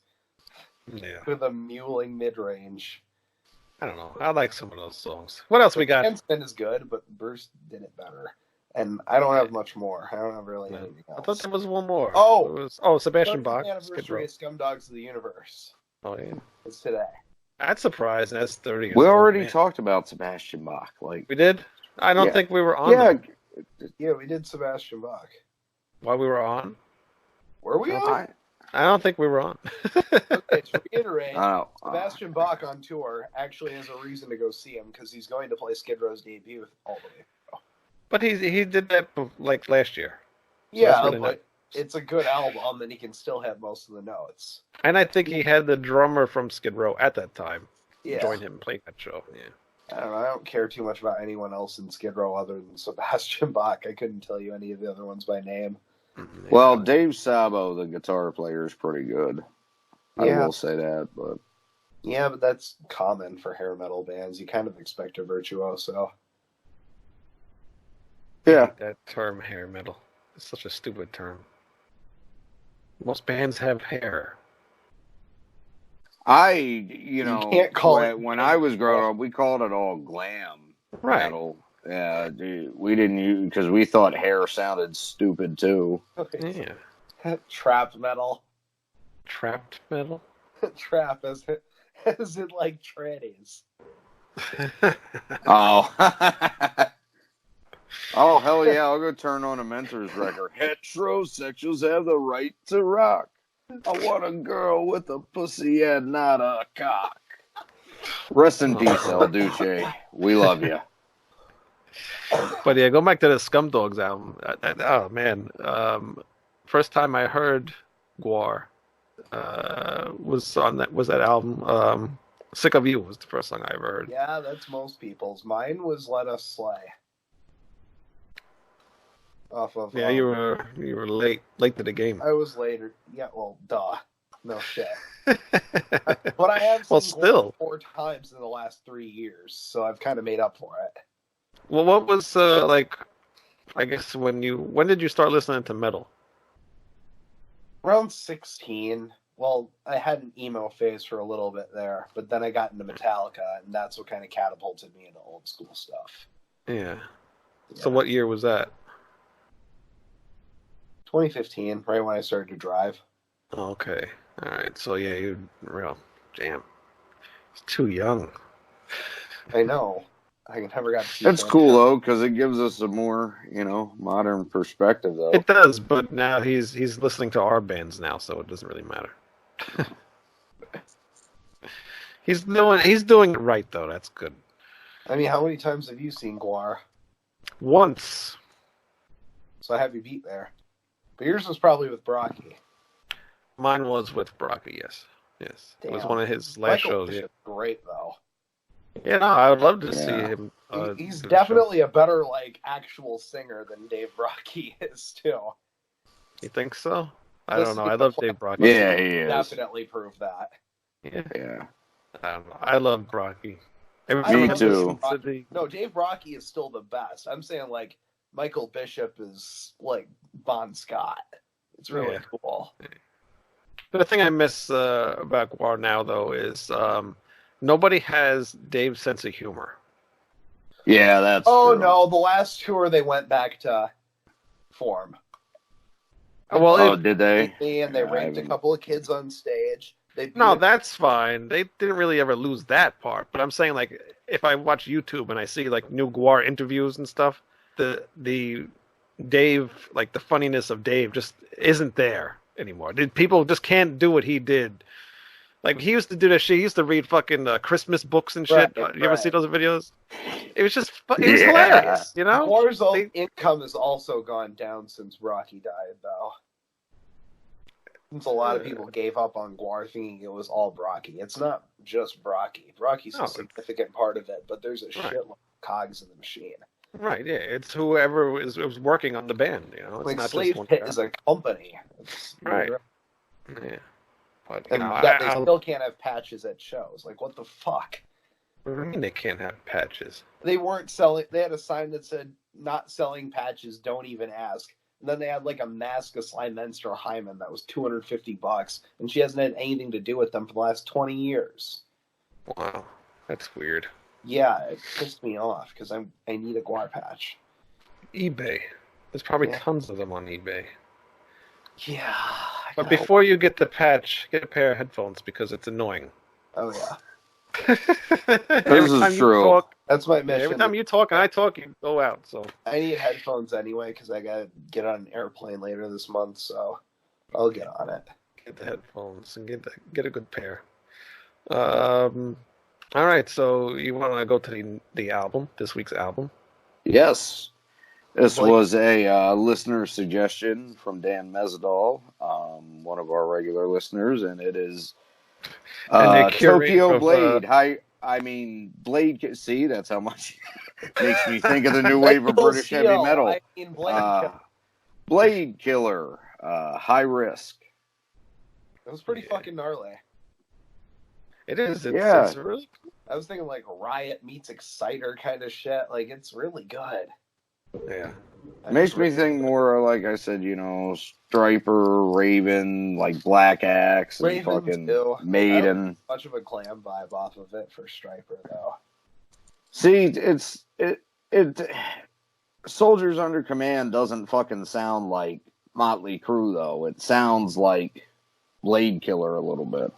Yeah. with a mewling mid-range. I don't know. I like some of those songs. What else we got? Handspin is good, but Bruce did it better. And I don't have much more. I don't have really Yeah. anything I else. thought there was one more. Oh! It was Sebastian 30th Bach. Skid anniversary Row. of Scumdogs of the Universe. Oh yeah. It's today. That's surprised. That's 30. We already Man. talked about Sebastian Bach. Like, We did. I don't Yeah. think we were on. yeah, that Yeah, we did Sebastian Bach. while we were on. Were we on? I don't think we were on. Okay, to reiterate, Oh, Sebastian Bach on tour actually has a reason to go see him because he's going to play Skid Row's debut with all the way. But he did that like last year. Yeah, that's really but nice. it's a good album and he can still have most of the notes. And I think he had the drummer from Skid Row at that time Yeah. join him playing that show. Yeah. I don't know. I don't care too much about anyone else in Skid Row other than Sebastian Bach. I couldn't tell you any of the other ones by name. well, Dave Sabo, the guitar player, is pretty good. I Yeah. will say that, but Yeah, but that's common for hair metal bands. You kind of expect a virtuoso. yeah. That term hair metal is such a stupid term. Most bands have hair. You know, can't call it when I was growing up, we called it all glam Right. metal. Yeah, dude, we didn't use because we thought hair sounded stupid too. Yeah. Trap metal. Trapped metal. Trap as it like trannies. Oh, oh hell yeah! I'll go turn on a Mentors record. Heterosexuals have the right to rock. I want a girl with a pussy and not a cock. Rest in peace, El Duce. We love you. But yeah, go back to the Scumdogs album. Oh man, first time I heard Guar was that album. Sick of You was the first song I ever heard. Yeah, that's most people's. Mine was Let Us Slay. off of. Yeah, you were late to the game. I was later. Yeah, well, duh. No shit. But I have seen Well, still. Guar 4 times in the last 3 years, so I've kind of made up for it. Well, what was like? I guess when did you start listening to metal? Around 16. Well, I had an emo phase for a little bit there, but then I got into Metallica, and that's what kind of catapulted me into old school stuff. Yeah. So what year was that? 2015, right when I started to drive. Okay. All right. So yeah, damn. It's too young. I know. I never got to see That's that. cool though, because it gives us a more, modern perspective though. It does, but now he's listening to our bands now, so it doesn't really matter. He's doing it right though. That's good. I mean, how many times have you seen Guar? Once. So I have you beat there. But yours was probably with Brocky. Mine was with Brocky. Yes. It was Damn. one of his last Michael shows. Yeah. Bishop's great though. Yeah, no, I would love to see Yeah. him. He's do the definitely a better actual singer than Dave Brocky is too. show. You think so? I This don't know. is I the love plan. Dave Brocky. Yeah, he is. Definitely prove that. Yeah. Yeah. I don't know. I love Brocky. Every I time Me I too. listen to the- No, Dave Brocky is still the best. I'm saying Michael Bishop is like Bon Scott. It's really Yeah. cool. The thing I miss about Guar now, though, is nobody has Dave's sense of humor. Yeah, that's Oh true. no, the last tour they went back to form. Well, Oh, did they? And they Yeah, I raped a haven't- couple of kids on stage. They no, beat- that's fine. They didn't really ever lose that part. But I'm saying, if I watch YouTube and I see new Guar interviews and stuff, the Dave, the funniness of Dave just isn't there anymore. People just can't do what he did. He used to do that shit. He used to read fucking Christmas books and shit. Right, You ever right. see those videos? It was just, it was Yeah. hilarious, you know? Guar's They- income has also gone down since Rocky died, though. Since a lot of people gave up on Guar thinking it was all Brocky. It's not just Brocky. Brocky's No, a significant part of it, but there's a Right. shitload of cogs in the machine. Right, yeah. It's whoever was working on the band, you know? It's not Slave just one Pit guy. is a company. It's Right. Yeah. But, And that they still can't have patches at shows. What the fuck? what do you mean they can't have patches? They weren't selling. They had a sign that said, "Not selling patches. Don't even ask." And then they had a mask of Sly Menster Hyman that was $250, and she hasn't had anything to do with them for the last 20 years. Wow. That's weird. Yeah, it pissed me off because I need a Guar patch. eBay. There's probably Yeah. tons of them on eBay. Yeah. But before you get the patch, get a pair of headphones because it's annoying. Oh yeah, Every is time you true. talk- that's my every mission. time you talk and I talk, you go out. So I need headphones anyway because I gotta get on an airplane later this month, so I'll get on it. get the headphones and get a good pair. All right. So you want to go to the album, this week's album? Yes. This Blake? was a listener suggestion from Dan Mesidal, one of our regular listeners, and it is And the curate Tokyo of, Blade. Blade. See, that's how much makes me think of the new wave of British heavy Seal, metal. I mean, Blade Uh, Blade Killer, High Risk. it was pretty fucking gnarly. It is. Yeah. It's really. I was thinking Riot meets Exciter kind of shit. It's really good. Yeah. Makes me think more, like I said, Striper, Raven, Black Axe, and Raven, fucking too. Maiden. Much of a glam vibe off of it for Striper though. See, it Soldiers Under Command doesn't fucking sound like Motley Crue though. It sounds like Blade Killer a little bit.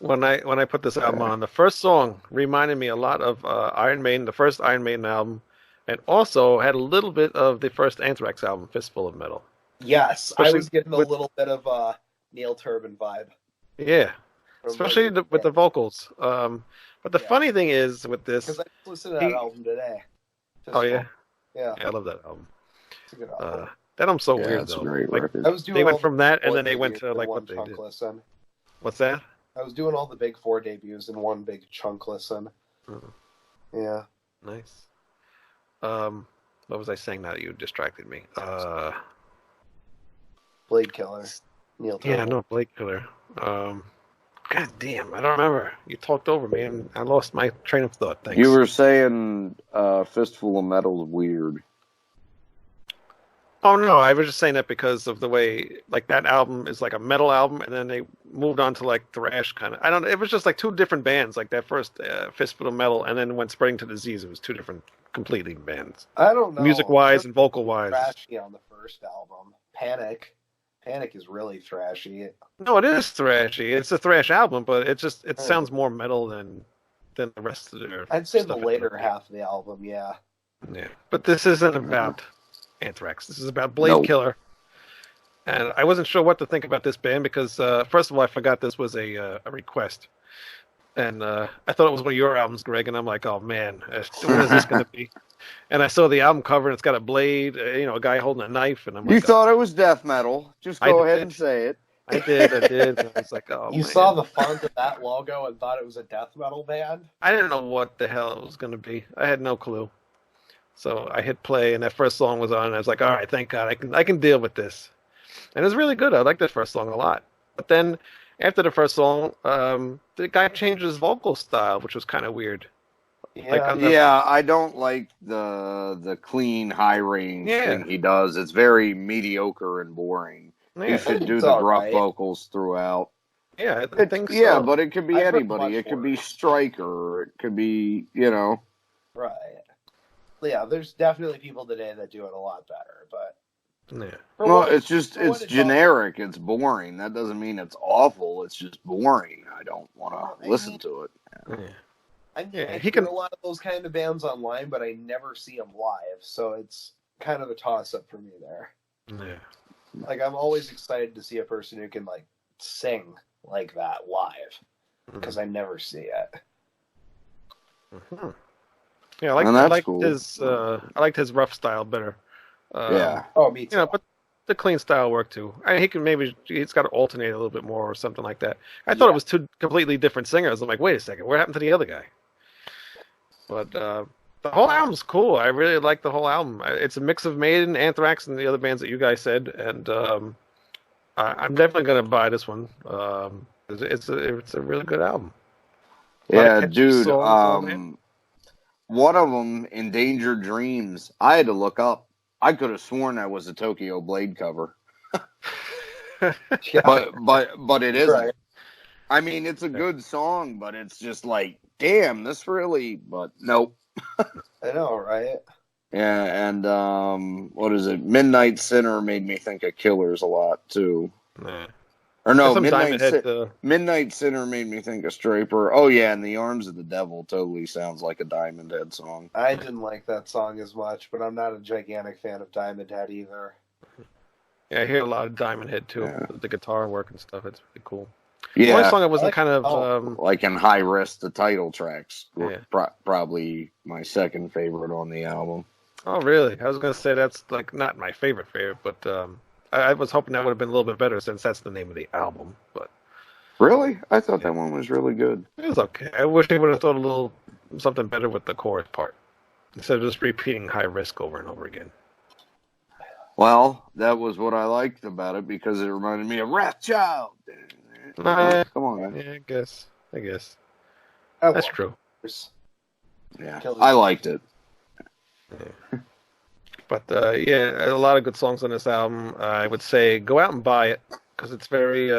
When I put this album on, the first song reminded me a lot of Iron Maiden, the first Iron Maiden album, and also had a little bit of the first Anthrax album, Fistful of Metal. Yes, I Especially was getting a with- little bit of Neil Turbin vibe. Yeah, from especially with the vocals. But the Yeah. funny thing is with this, because I just listened to that He- album today. oh yeah, Yeah, I love that album. it's a good album. That album's so Yeah, weird it's a though. great Like, record. I was doing they went all from the that, and four then they went debuts to in one what they chunk did. listen. What's that? I was doing all the big 4 debuts in one big chunk listen. Mhm. Yeah. Nice. What was I saying now that you distracted me? Blade Killer. Neil Yeah, Turnbull. no, Blade Killer. God damn, I don't remember. You talked over me, and I lost my train of thought. Thanks. You were saying Fistful of Metal is weird. Oh no, I was just saying that because of the way, like, that album is like a metal album, and then they moved on to like thrash kind of. I don't. It was just like two different bands, like that first Fistful of Metal, and then when Spreading to Disease, it was two different, completely bands, I don't know. music wise and vocal wise. Thrashy on the first album. Panic is really thrashy. No, it is thrashy. It's a thrash album, but it sounds more metal than the rest of their. I'd say the stuff. later half of the album, yeah. Yeah, but this isn't about Anthrax. This is about Blade Nope. Killer. And I wasn't sure what to think about this band because, first of all, I forgot this was a request. And I thought it was one of your albums, Greg, and I'm like, oh man, what is this going to be? And I saw the album cover, and it's got a blade, a guy holding a knife, and I'm like, You thought it was death metal. Just go ahead and say it. I did. And I was like, oh, You man. saw the font of that logo and thought it was a death metal band? I didn't know what the hell it was going to be. I had no clue. So I hit play, and that first song was on, and I was like, all right, thank God, I can deal with this. And it was really good. I liked that first song a lot. But then, after the first song, the guy changed his vocal style, which was kind of weird. Yeah. Like, on the- Yeah, I don't like the clean high range thing he does. It's very mediocre and boring. Yeah, You should do It's the all gruff right. vocals throughout. yeah, I think so. Yeah, but it could be I've heard anybody. much It could be worse. Striker. It could be, Right. Yeah, there's definitely people today that do it a lot better, but Yeah. for Well, what it's just, for what it's it's generic. It's boring. That doesn't mean it's awful. It's just boring. I don't want to listen to it. Yeah. I Yeah, he hear can- a lot of those kind of bands online, but I never see them live, so it's kind of a toss-up for me there. Yeah. Like, I'm always excited to see a person who can, like, sing like that live, because I never see it. Hmm. Yeah, I And that's liked cool. I liked his rough style better. Yeah. Oh, me too. But the clean style worked too. He's got to alternate a little bit more or something like that. I thought it was two completely different singers. I'm like, wait a second, what happened to the other guy? But the whole album's cool. I really like the whole album. It's a mix of Maiden, Anthrax, and the other bands that you guys said. And I'm definitely gonna buy this one. It's a really good album. A lot of Yeah, catchy dude. songs on it. One of them, Endangered Dreams, I had to look up. I could have sworn that was a Tokyo Blade cover, Yeah. but it isn't. Right. I mean, it's a good song, but it's just like, damn, this really. But nope. I know, right? Yeah, and what is it? Midnight Sinner made me think of Killers a lot too. Nah. Or no, Some Midnight, Diamond Head, Midnight Sinner made me think of Straper. Oh yeah, and The Arms of the Devil totally sounds like a Diamond Head song. I didn't like that song as much, but I'm not a gigantic fan of Diamond Head either. yeah, I hear a lot of Diamond Head too. Yeah. The guitar work and stuff. It's really cool. The only Yeah, song I wasn't like- kind of like in High Risk, the title tracks were Yeah. probably my second favorite on the album. Oh, really? I was going to say that's like not my favorite, but I was hoping that would have been a little bit better since that's the name of the album. But Really? I thought that one was really good. it was okay. I wish they would have thought a little something better with the chorus part instead of just repeating High Risk over and over again. Well, that was what I liked about it because it reminded me of Wrathchild. Come on, man. Yeah, I guess. Oh, That's true. Yeah, Killers. I liked it. But yeah, a lot of good songs on this album. I would say go out and buy it because it's very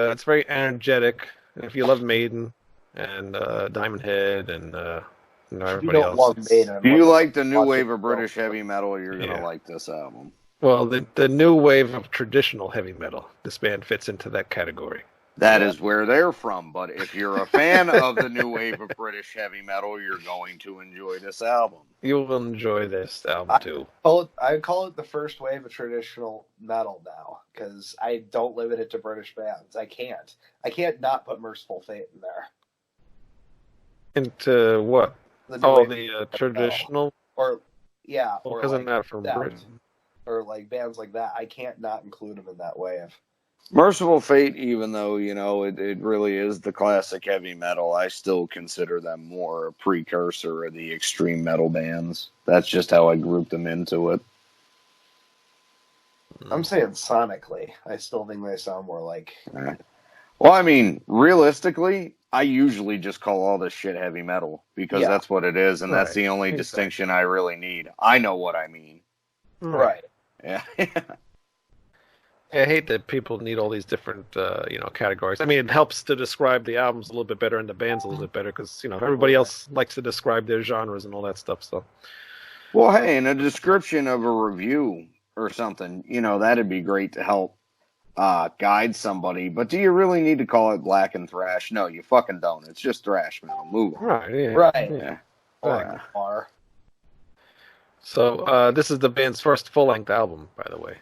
energetic. And if you love Maiden and Diamond Head and You everybody don't else, love it's- Maiden. If you like the new Watch wave it. of British heavy metal, you're gonna Yeah. like this album. well, the new wave of traditional heavy metal. This band fits into that category. That is where they're from. But if you're a fan of the new wave of British heavy metal, you're going to enjoy this album. You will enjoy this album too. I call it the first wave of traditional metal now because I don't limit it to British bands. I can't not put Merciful Fate in there. Into what? The new Oh, wave the of metal. traditional. or yeah, or Because I'm like not from that. Britain. or like bands like that. I can't not include them in that wave. Merciful Fate, even though, it really is the classic heavy metal, I still consider them more a precursor of the extreme metal bands. That's just how I group them into it. I'm saying sonically. I still think they sound more like. Well, I mean, realistically, I usually just call all this shit heavy metal because Yeah. that's what it is, and that's Right. the only Exactly. distinction I really need. I know what I mean. Right. Yeah. I hate that people need all these different, categories. I mean, it helps to describe the albums a little bit better and the bands a little bit better because, everybody else likes to describe their genres and all that stuff. So, Well, hey, in a description of a review or something, that'd be great to help guide somebody. But do you really need to call it black and thrash? No, you fucking don't. It's just thrash metal. Move on. right, yeah. Right. Yeah. Or are. So, this is the band's first full-length album, by the way.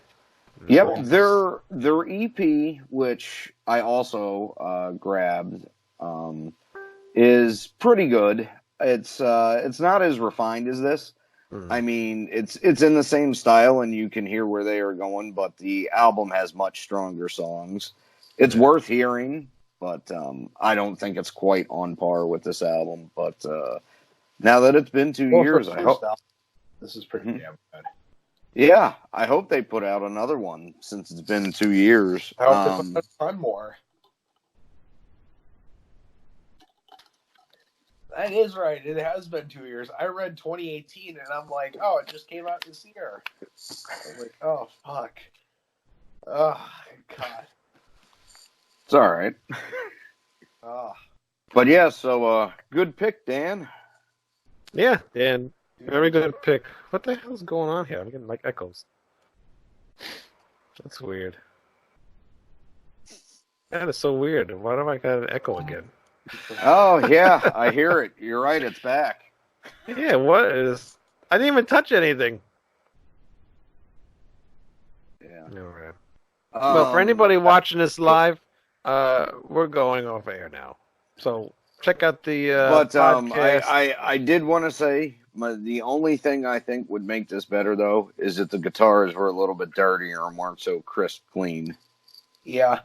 Yep, their EP, which I also grabbed, is pretty good. It's not as refined as this. Mhm. I mean, it's in the same style, and you can hear where they are going. But the album has much stronger songs. It's worth hearing, but I don't think it's quite on par with this album. But now that it's been 2 years, I hope. This is pretty damn good. Yeah, I hope they put out another one since it's been 2 years. I hope they put out more. That is right. It has been 2 years. I read 2018, and I'm like, oh, it just came out this year. I was like, oh, fuck. Oh, God. It's all right. Oh. But yeah, so good pick, Dan. Yeah, and very good pick. What the hell's going on here? I'm getting like echoes. That's weird. That is so weird. Why do I got an echo again? Oh yeah, I hear it. You're right. It's back. Yeah, what is? I didn't even touch anything. Yeah. All right. Well, for anybody watching this live, we're going off air now. So check out the podcast. I did want to say the only thing I think would make this better though is that the guitars were a little bit dirtier and weren't so crisp clean. Yeah.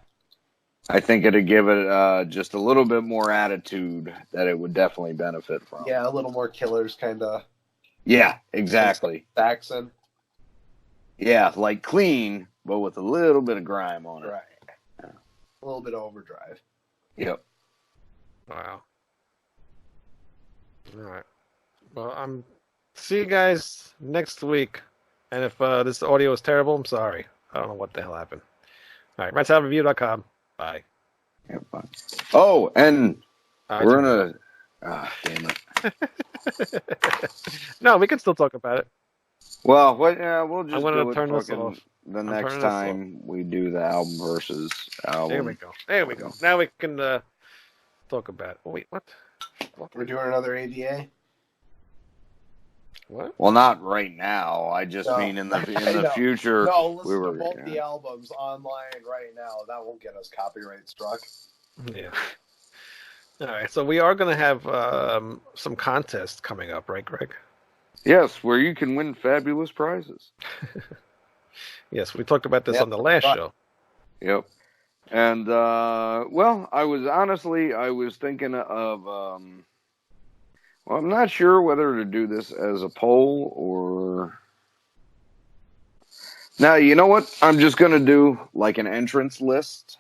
I think it'd give it just a little bit more attitude that it would definitely benefit from. Yeah, a little more Killers kind of. Yeah, exactly. Saxon. Yeah, like clean, but with a little bit of grime on it. Right. A little bit of overdrive. Yep. Wow. All right. Well, see you guys next week. And if this audio is terrible, I'm sorry. I don't know what the hell happened. All right, RedsHotReview.com. Bye. Yep. Fine. Oh, and we're gonna. damn it. No, we can still talk about it. Well, we'll just I'm gonna do it turn this fucking off. the I'm next turning this time we do the album versus album. There we go. There we go. Now we can talk about it. Oh, wait, what? We're doing another AVA. What? Well, not right now. I just No. mean in the No. future. No, listen we were, to both yeah. the albums online right now. That won't get us copyright struck. Yeah. All right, so we are going to have some contests coming up, right, Greg? Yes, where you can win fabulous prizes. Yes, we talked about this Yep. on the last show. Yep. And well, I was thinking of well, I'm not sure whether to do this as a poll or. Now, you know what? I'm just going to do like an entrance list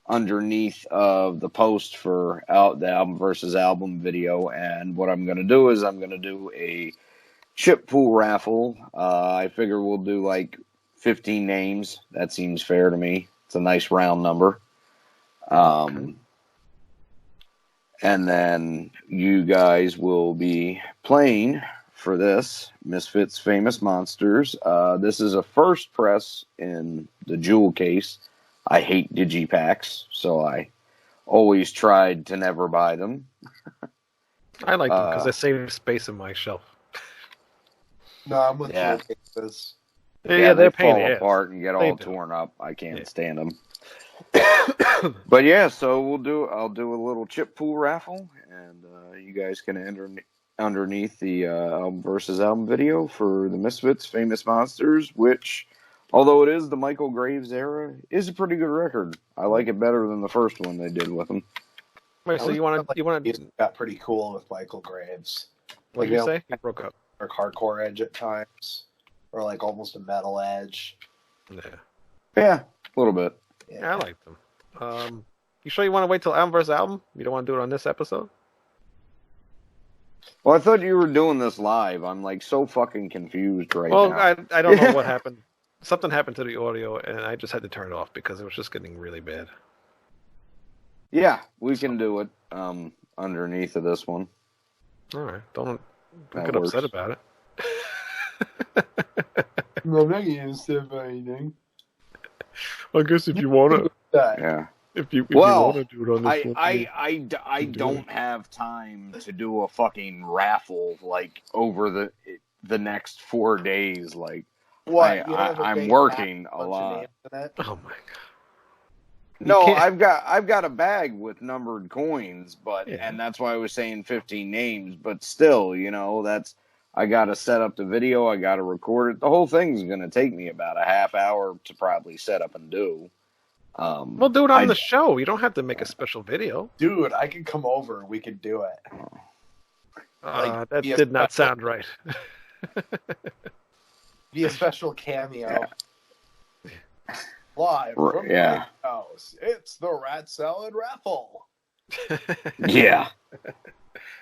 underneath of the post for the album versus album video. And what I'm going to do is I'm going to do a chip pool raffle. I figure we'll do like 15 names. That seems fair to me. It's a nice round number. And then you guys will be playing for this Misfits Famous Monsters. This is a first press in the jewel case. I hate digipacks, so I always tried to never buy them. I like them because they save space in my shelf. No, I'm with Yeah. you. Cases. Yeah, they they're pain in fall the ass. apart and get They all do. torn up. I can't Yeah. stand them. But yeah, so I'll do a little chip pool raffle, and you guys can enter underneath the album versus album video for the Misfits Famous Monsters, which, although it is the Michael Graves era, is a pretty good record. I like it better than the first one they did with him. Wait, so you want to? Music got pretty cool with Michael Graves. What did you say? You broke up. Like hardcore edge at times. or like almost a metal edge. Yeah. Yeah, a little bit. Yeah, I like them. You sure you want to wait till album versus album? You don't want to do it on this episode? Well, I thought you were doing this live. I'm like so fucking confused right Well, now. I don't know what happened. Something happened to the audio, and I just had to turn it off because it was just getting really bad. Yeah, we can do it underneath of this one. All right, don't That get works. upset about it. No, I'm not going to say anything. I guess if you want to, Yeah. if you Well, want to do it on this one, I don't have time to do a fucking raffle like over the next 4 days. Like, What? You have a I'm big working bag a with bunch of lot. names in it? oh my god. No, can't- I've got a bag with numbered coins, but Yeah. and that's why I was saying 15 names. But still, I got to set up the video. I got to record it. The whole thing's going to take me about a half hour to probably set up and do. We'll do it on I- the show. You don't have to make a special video. Dude, I could come over. We could do it. That be a did not special- sound right. Be a special cameo. Live from Yeah. the house. It's the Rat Salad Raffle. Yeah.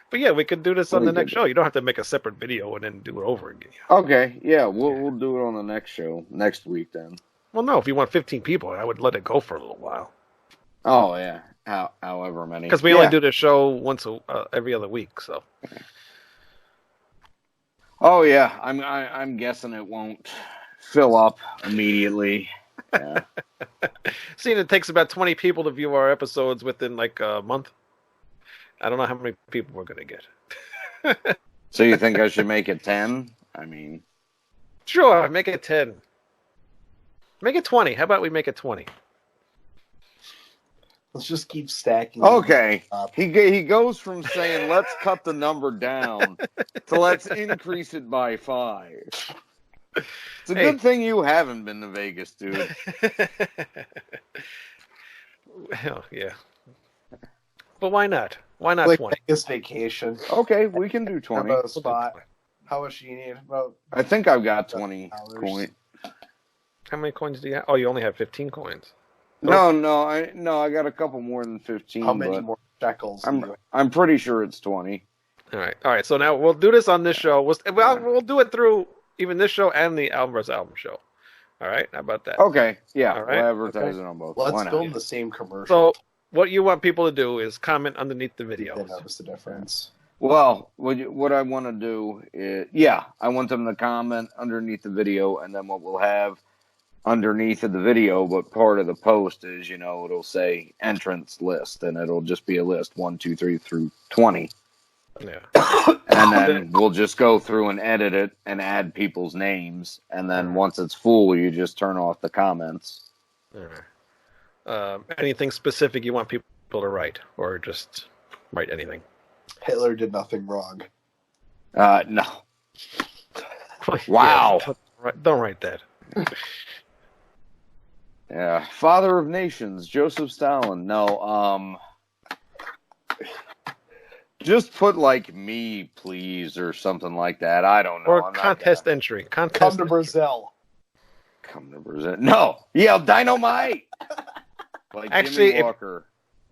But yeah, we could do this on We the next could. show. You don't have to make a separate video and then do it over again. Okay. Yeah, we'll do it on the next show next week then. Well, no, if you want 15 people, I would let it go for a little while. Oh yeah. However many. Because we only do the show once every other week, so. Oh yeah. I'm guessing it won't fill up immediately. Yeah. Seeing it takes about 20 people to view our episodes within like a month. I don't know how many people we're going to get. So you think I should make it 10? I mean, Sure, make it 10. Make it 20. How about we make it 20? Let's just keep stacking. okay. Up. He goes from saying let's cut the number down to let's increase it by 5. It's a Hey. good thing you haven't been to Vegas, dude. Hell, yeah. But why not? Why not Like 20? Vegas vacation. Okay, we can do How 20. about a spot? How much do you need? About I think I've got 20 $20. coins. How many coins do you have? Oh, you only have 15 coins. No, I got a couple more than 15. how many but more shekels? do you I'm pretty sure it's 20. All right. So now we'll do this on this show. We'll do it through even this show and the album versus album show. All right. How about that? Okay, yeah, All right. we'll advertise it on both. Why Let's not? film the same commercial. So what you want people to do is comment underneath the They videos. notice the difference. Well, what I want to do is, I want them to comment underneath the video, and then what we'll have underneath of the video, but part of the post is, it'll say entrance list, and it'll just be a list 1, 2, 3 through 20, Yeah. and then we'll just go through and edit it and add people's names, and then once it's full, you just turn off the comments. All right. Anything specific you want people to write, or just write anything? Hitler did nothing wrong. No. Wow. Yeah, don't write that. Yeah, father of nations, Joseph Stalin. No, just put like me, please, or something like that. I don't know. Or I'm not contest entry. Contest Come to entry. Brazil. Come to Brazil. No, yeah, dynamite. Like Actually, Jimmy Walker.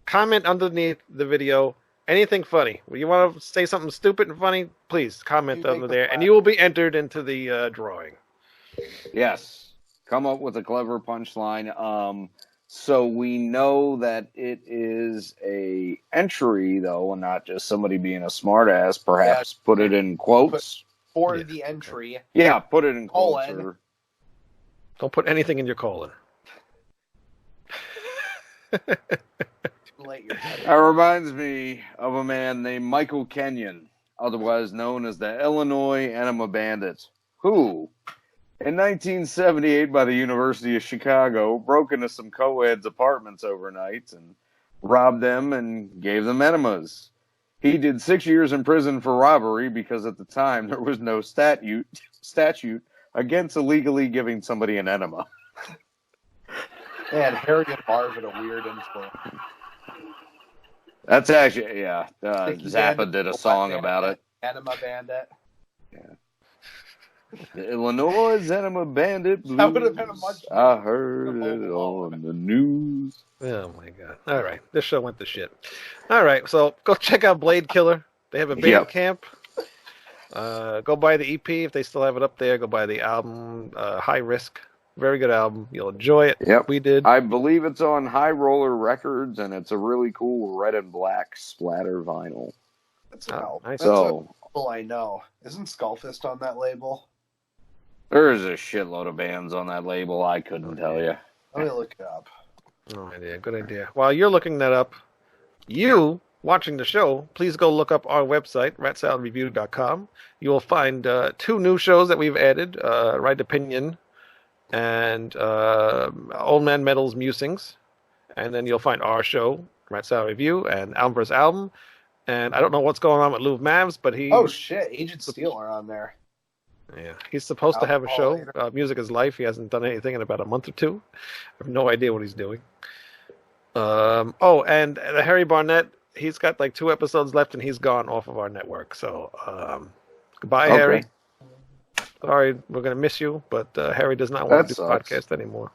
Comment underneath the video. Anything funny. You want to say something stupid and funny? Please comment You make under the there, and flag. you will be entered into the drawing. Yes, come up with a clever punchline. So we know that it is a entry though, and not just somebody being a smartass. Perhaps put it in quotes. For Yeah. the entry. Yeah, put it in quotes. Colon. Or, Don't put anything in your colon. Too late, you're dead. that reminds me of a man named Michael Kenyon, otherwise known as the Illinois Enema Bandit, who, in 1978 by the University of Chicago, broke into some co-eds' apartments overnight and robbed them and gave them enemas. He did 6 years in prison for robbery because at the time there was no statute against illegally giving somebody an enema. Man, Harriet Marvin, a weird influence. That's actually, yeah, Sticky Zappa Bandit, did a Black song Bandit, about it. Enema Bandit. Illinois Enema Bandit Blues. That would have been a much. I heard it on the news. Oh my god. All right. This show went to shit. All right. So go check out Blade Killer. They have a band Yep. camp. Go buy the EP if they still have it up there. Go buy the album, High Risk. Very good album. You'll enjoy it. Yep. We did. I believe it's on High Roller Records, and it's a really cool red and black splatter vinyl. That's an album. nice. That's So all I know. Isn't Skullfist on that label? there's a shitload of bands on that label. I couldn't tell you. Let me look it up. Oh, idea. Good idea. While you're looking that up, you watching the show, please go look up our website, ratsaladreview.com. You will find 2 new shows that we've added, Right Opinion and Old Man Metal's Musings. And then you'll find our show, Rat Salad Review, and Album vs. Album. And I don't know what's going on with Lou Mavs, but he... Oh shit, Agent Steel are on there. Yeah, he's supposed to have a show, Music is Life. He hasn't done anything in about a month or 2. I have no idea what he's doing. And Harry Barnett, he's got like 2 episodes left, and he's gone off of our network. So, goodbye, Okay. Harry. Sorry, we're going to miss you, but Harry does not want That to do sucks. podcast anymore.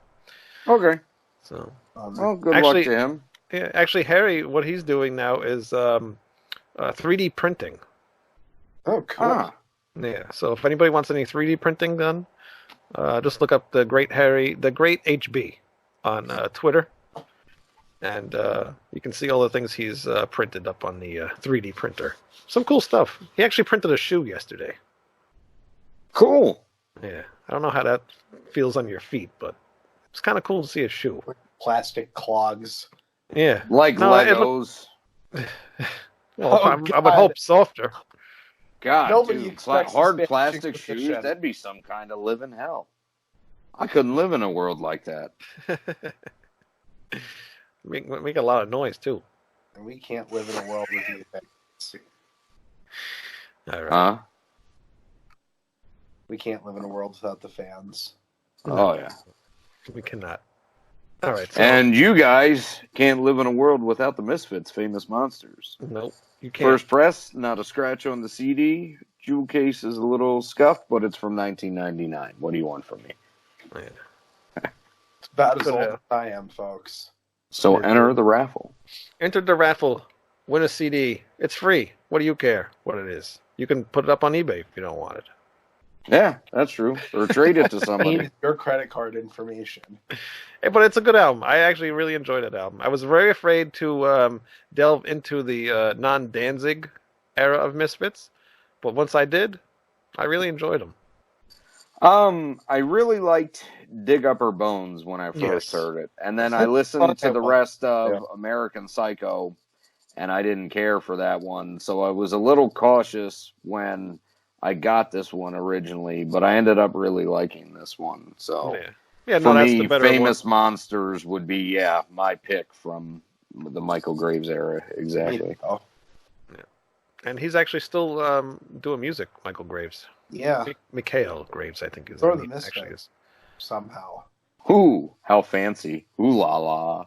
Okay. So, Well, good Actually- luck to him. yeah, actually, Harry, what he's doing now is 3D printing. Oh, cool. Ah, Yeah, so if anybody wants any 3D printing done, just look up the Great HB on Twitter, and you can see all the things he's printed up on the 3D printer. Some cool stuff. He actually printed a shoe yesterday. cool. Yeah, I don't know how that feels on your feet, but it's kind of cool to see a shoe. Plastic clogs. Yeah. Like No, it Legos. Well, Oh, I would God. hope softer. God, Nobody dude, expects hard Spanish plastic Inquisition. shoes, that'd be some kind of living hell. I couldn't live in a world like that. Make a lot of noise too. And we can't live in a world with you. All right. Huh? We can't live in a world without the fans. Oh, yeah. We cannot. All right. So, And you guys can't live in a world without the Misfits, Famous Monsters. nope, you can't. First press, not a scratch on the CD. Jewel case is a little scuffed, but it's from 1999. What do you want from me? It's about as Good, old as I am, folks. So enter the raffle. Enter the raffle. Win a CD. It's free. What do you care what it is? You can put it up on eBay if you don't want it. Yeah, that's true. Or trade it to I somebody. need your credit card information. Hey, but it's a good album. I actually really enjoyed that album. I was very afraid to delve into the non-Danzig era of Misfits, but once I did, I really enjoyed them. I really liked Dig Up Her Bones when I first Yes. heard it. And then I listened to the rest of American Psycho, and I didn't care for that one. So I was a little cautious when I got this one originally, but I ended up really liking this one. So Yeah, for no, that's me, the better Famous Monsters would be, my pick from the Michael Graves era. Exactly. Oh, one. And he's actually still doing music, Michael Graves. yeah, Mikhail Graves, I think his Or the name Misfits. actually is. somehow. Ooh, how fancy. Ooh la la.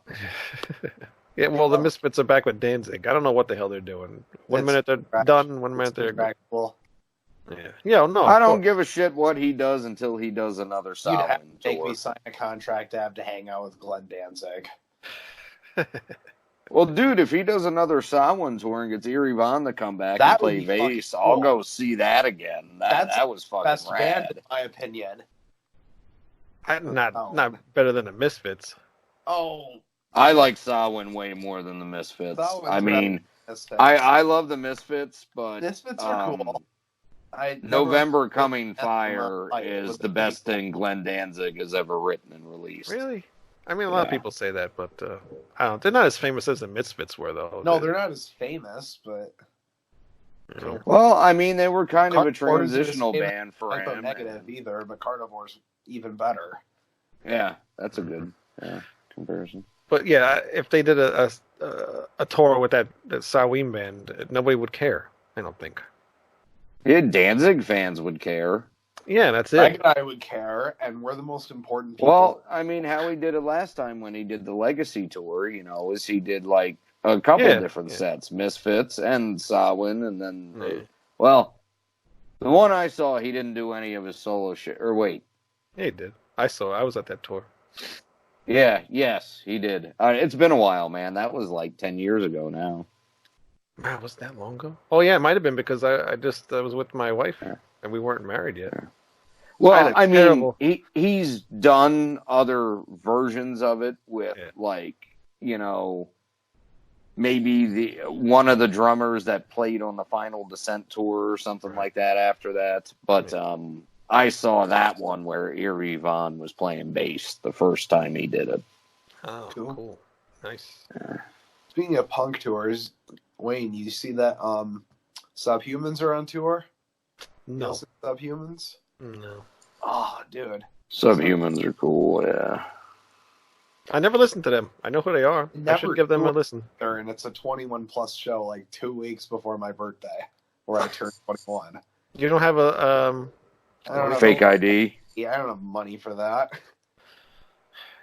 Yeah, well, the Misfits are back with Danzig. I don't know what the hell they're doing. One It's minute they're trash. done, one minute they're... Respectable. Yeah, no, I of don't course. give a shit what he does until he does another You'd have Samhain to make tour. me sign a contract to have to hang out with Glenn Danzig. Well, dude, if he does another Samhain tour and gets Eerie Von to come back That and play would be fucking bass, cool. I'll go see that again. That's That was fucking Best band, rad. in my opinion. Not Oh. not better than the Misfits. Oh, I like Samhain way more than the Misfits. Samhain's I mean, Misfits. I love the Misfits, but Misfits are cool. I never- November Coming That's Fire not- is with the the best people. thing Glenn Danzig has ever written and released. Really? I mean, a lot of Yeah. people say that, but I don't. They're not as famous as the Misfits were, though. No, they're not as famous, but You know. Well, I mean, they were kind of a Carnivores is transitional famous band for Typo him. negative either. But Carnivore's even better. Yeah, that's a good comparison. But yeah, if they did a tour with that Samhain band, nobody would care. I don't think. Yeah, Danzig fans would care. Yeah, that's Greg it. and I would care, and we're the most important people. Well, I mean, how he did it last time when he did the Legacy tour, is he did like a couple Yeah, different yeah. sets, Misfits and Samhain, and then, Mhm. well, The one I saw, he didn't do any of his solo shit. Or wait, Yeah, he did. I was at that tour. yeah, yes, he did. It's been a while, man. That was like 10 years ago now. Man, was that long ago? Oh yeah, it might have been because I was with my wife Yeah. and we weren't married yet. Well, Kinda I mean, terrible. he's done other versions of it with Yeah. like, you know, maybe the one of the drummers that played on the Final Descent tour or something Right. like that after that. But I saw that one where Eerie Von was playing bass the first time he did it. Oh, Cool. cool. Nice. Speaking of punk tours, Wayne, you see that Subhumans are on tour? No. Yes, Subhumans? No. Oh, dude. Subhumans are cool, yeah. I never listened to them. I know who they are. I Never should give them a toured. listen. And it's a 21 plus show like 2 weeks before my birthday, where I turned 21. You don't have a I don't have Fake ID. Yeah, I don't have money for that.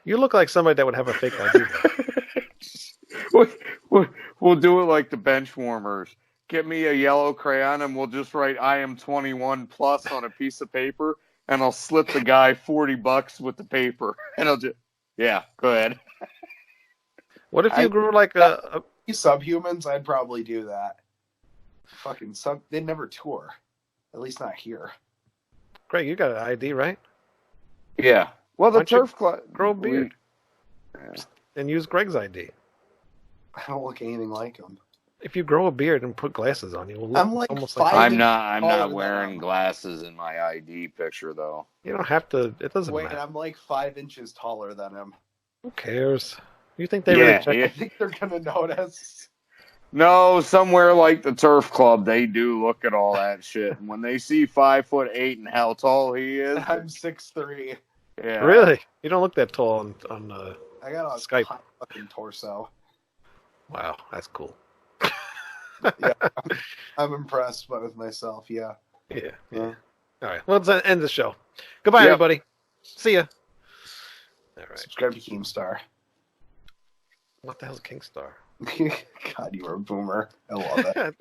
You look like somebody that would have a fake ID. We'll do it like the bench warmers. Get me a yellow crayon and we'll just write I am 21 plus on a piece of paper and I'll slip the guy $40 with the paper and I'll just, yeah, go ahead. What if you grew like a Subhumans, I'd probably do that. Fucking they never tour. At least not here. Greg? You got an ID, right? Yeah. Well, Why the don't you turf club. grow a beard and use Greg's ID. I don't look anything like them. If you grow a beard and put glasses on, you will look I'm like almost five- like. I'm not taller than wearing him. glasses in my ID picture though. You don't have to. It doesn't Wait, matter. I'm like 5 inches taller than him. Who cares? You think they Yeah, really check? yeah. I think they're gonna notice. No, somewhere like the turf club, they do look at all that shit. And when they see 5'8" and how tall he is, I'm 6'3". yeah. Really? You don't look that tall on I got a Skype. hot fucking torso. Wow, that's cool. Yeah, I'm impressed with myself. Yeah. Yeah. Yeah. All right. Well, let's end the show. Goodbye, Yep. everybody. See ya. All right. Subscribe to Keemstar. What the hell's Kingstar? God, you are a boomer. I love it.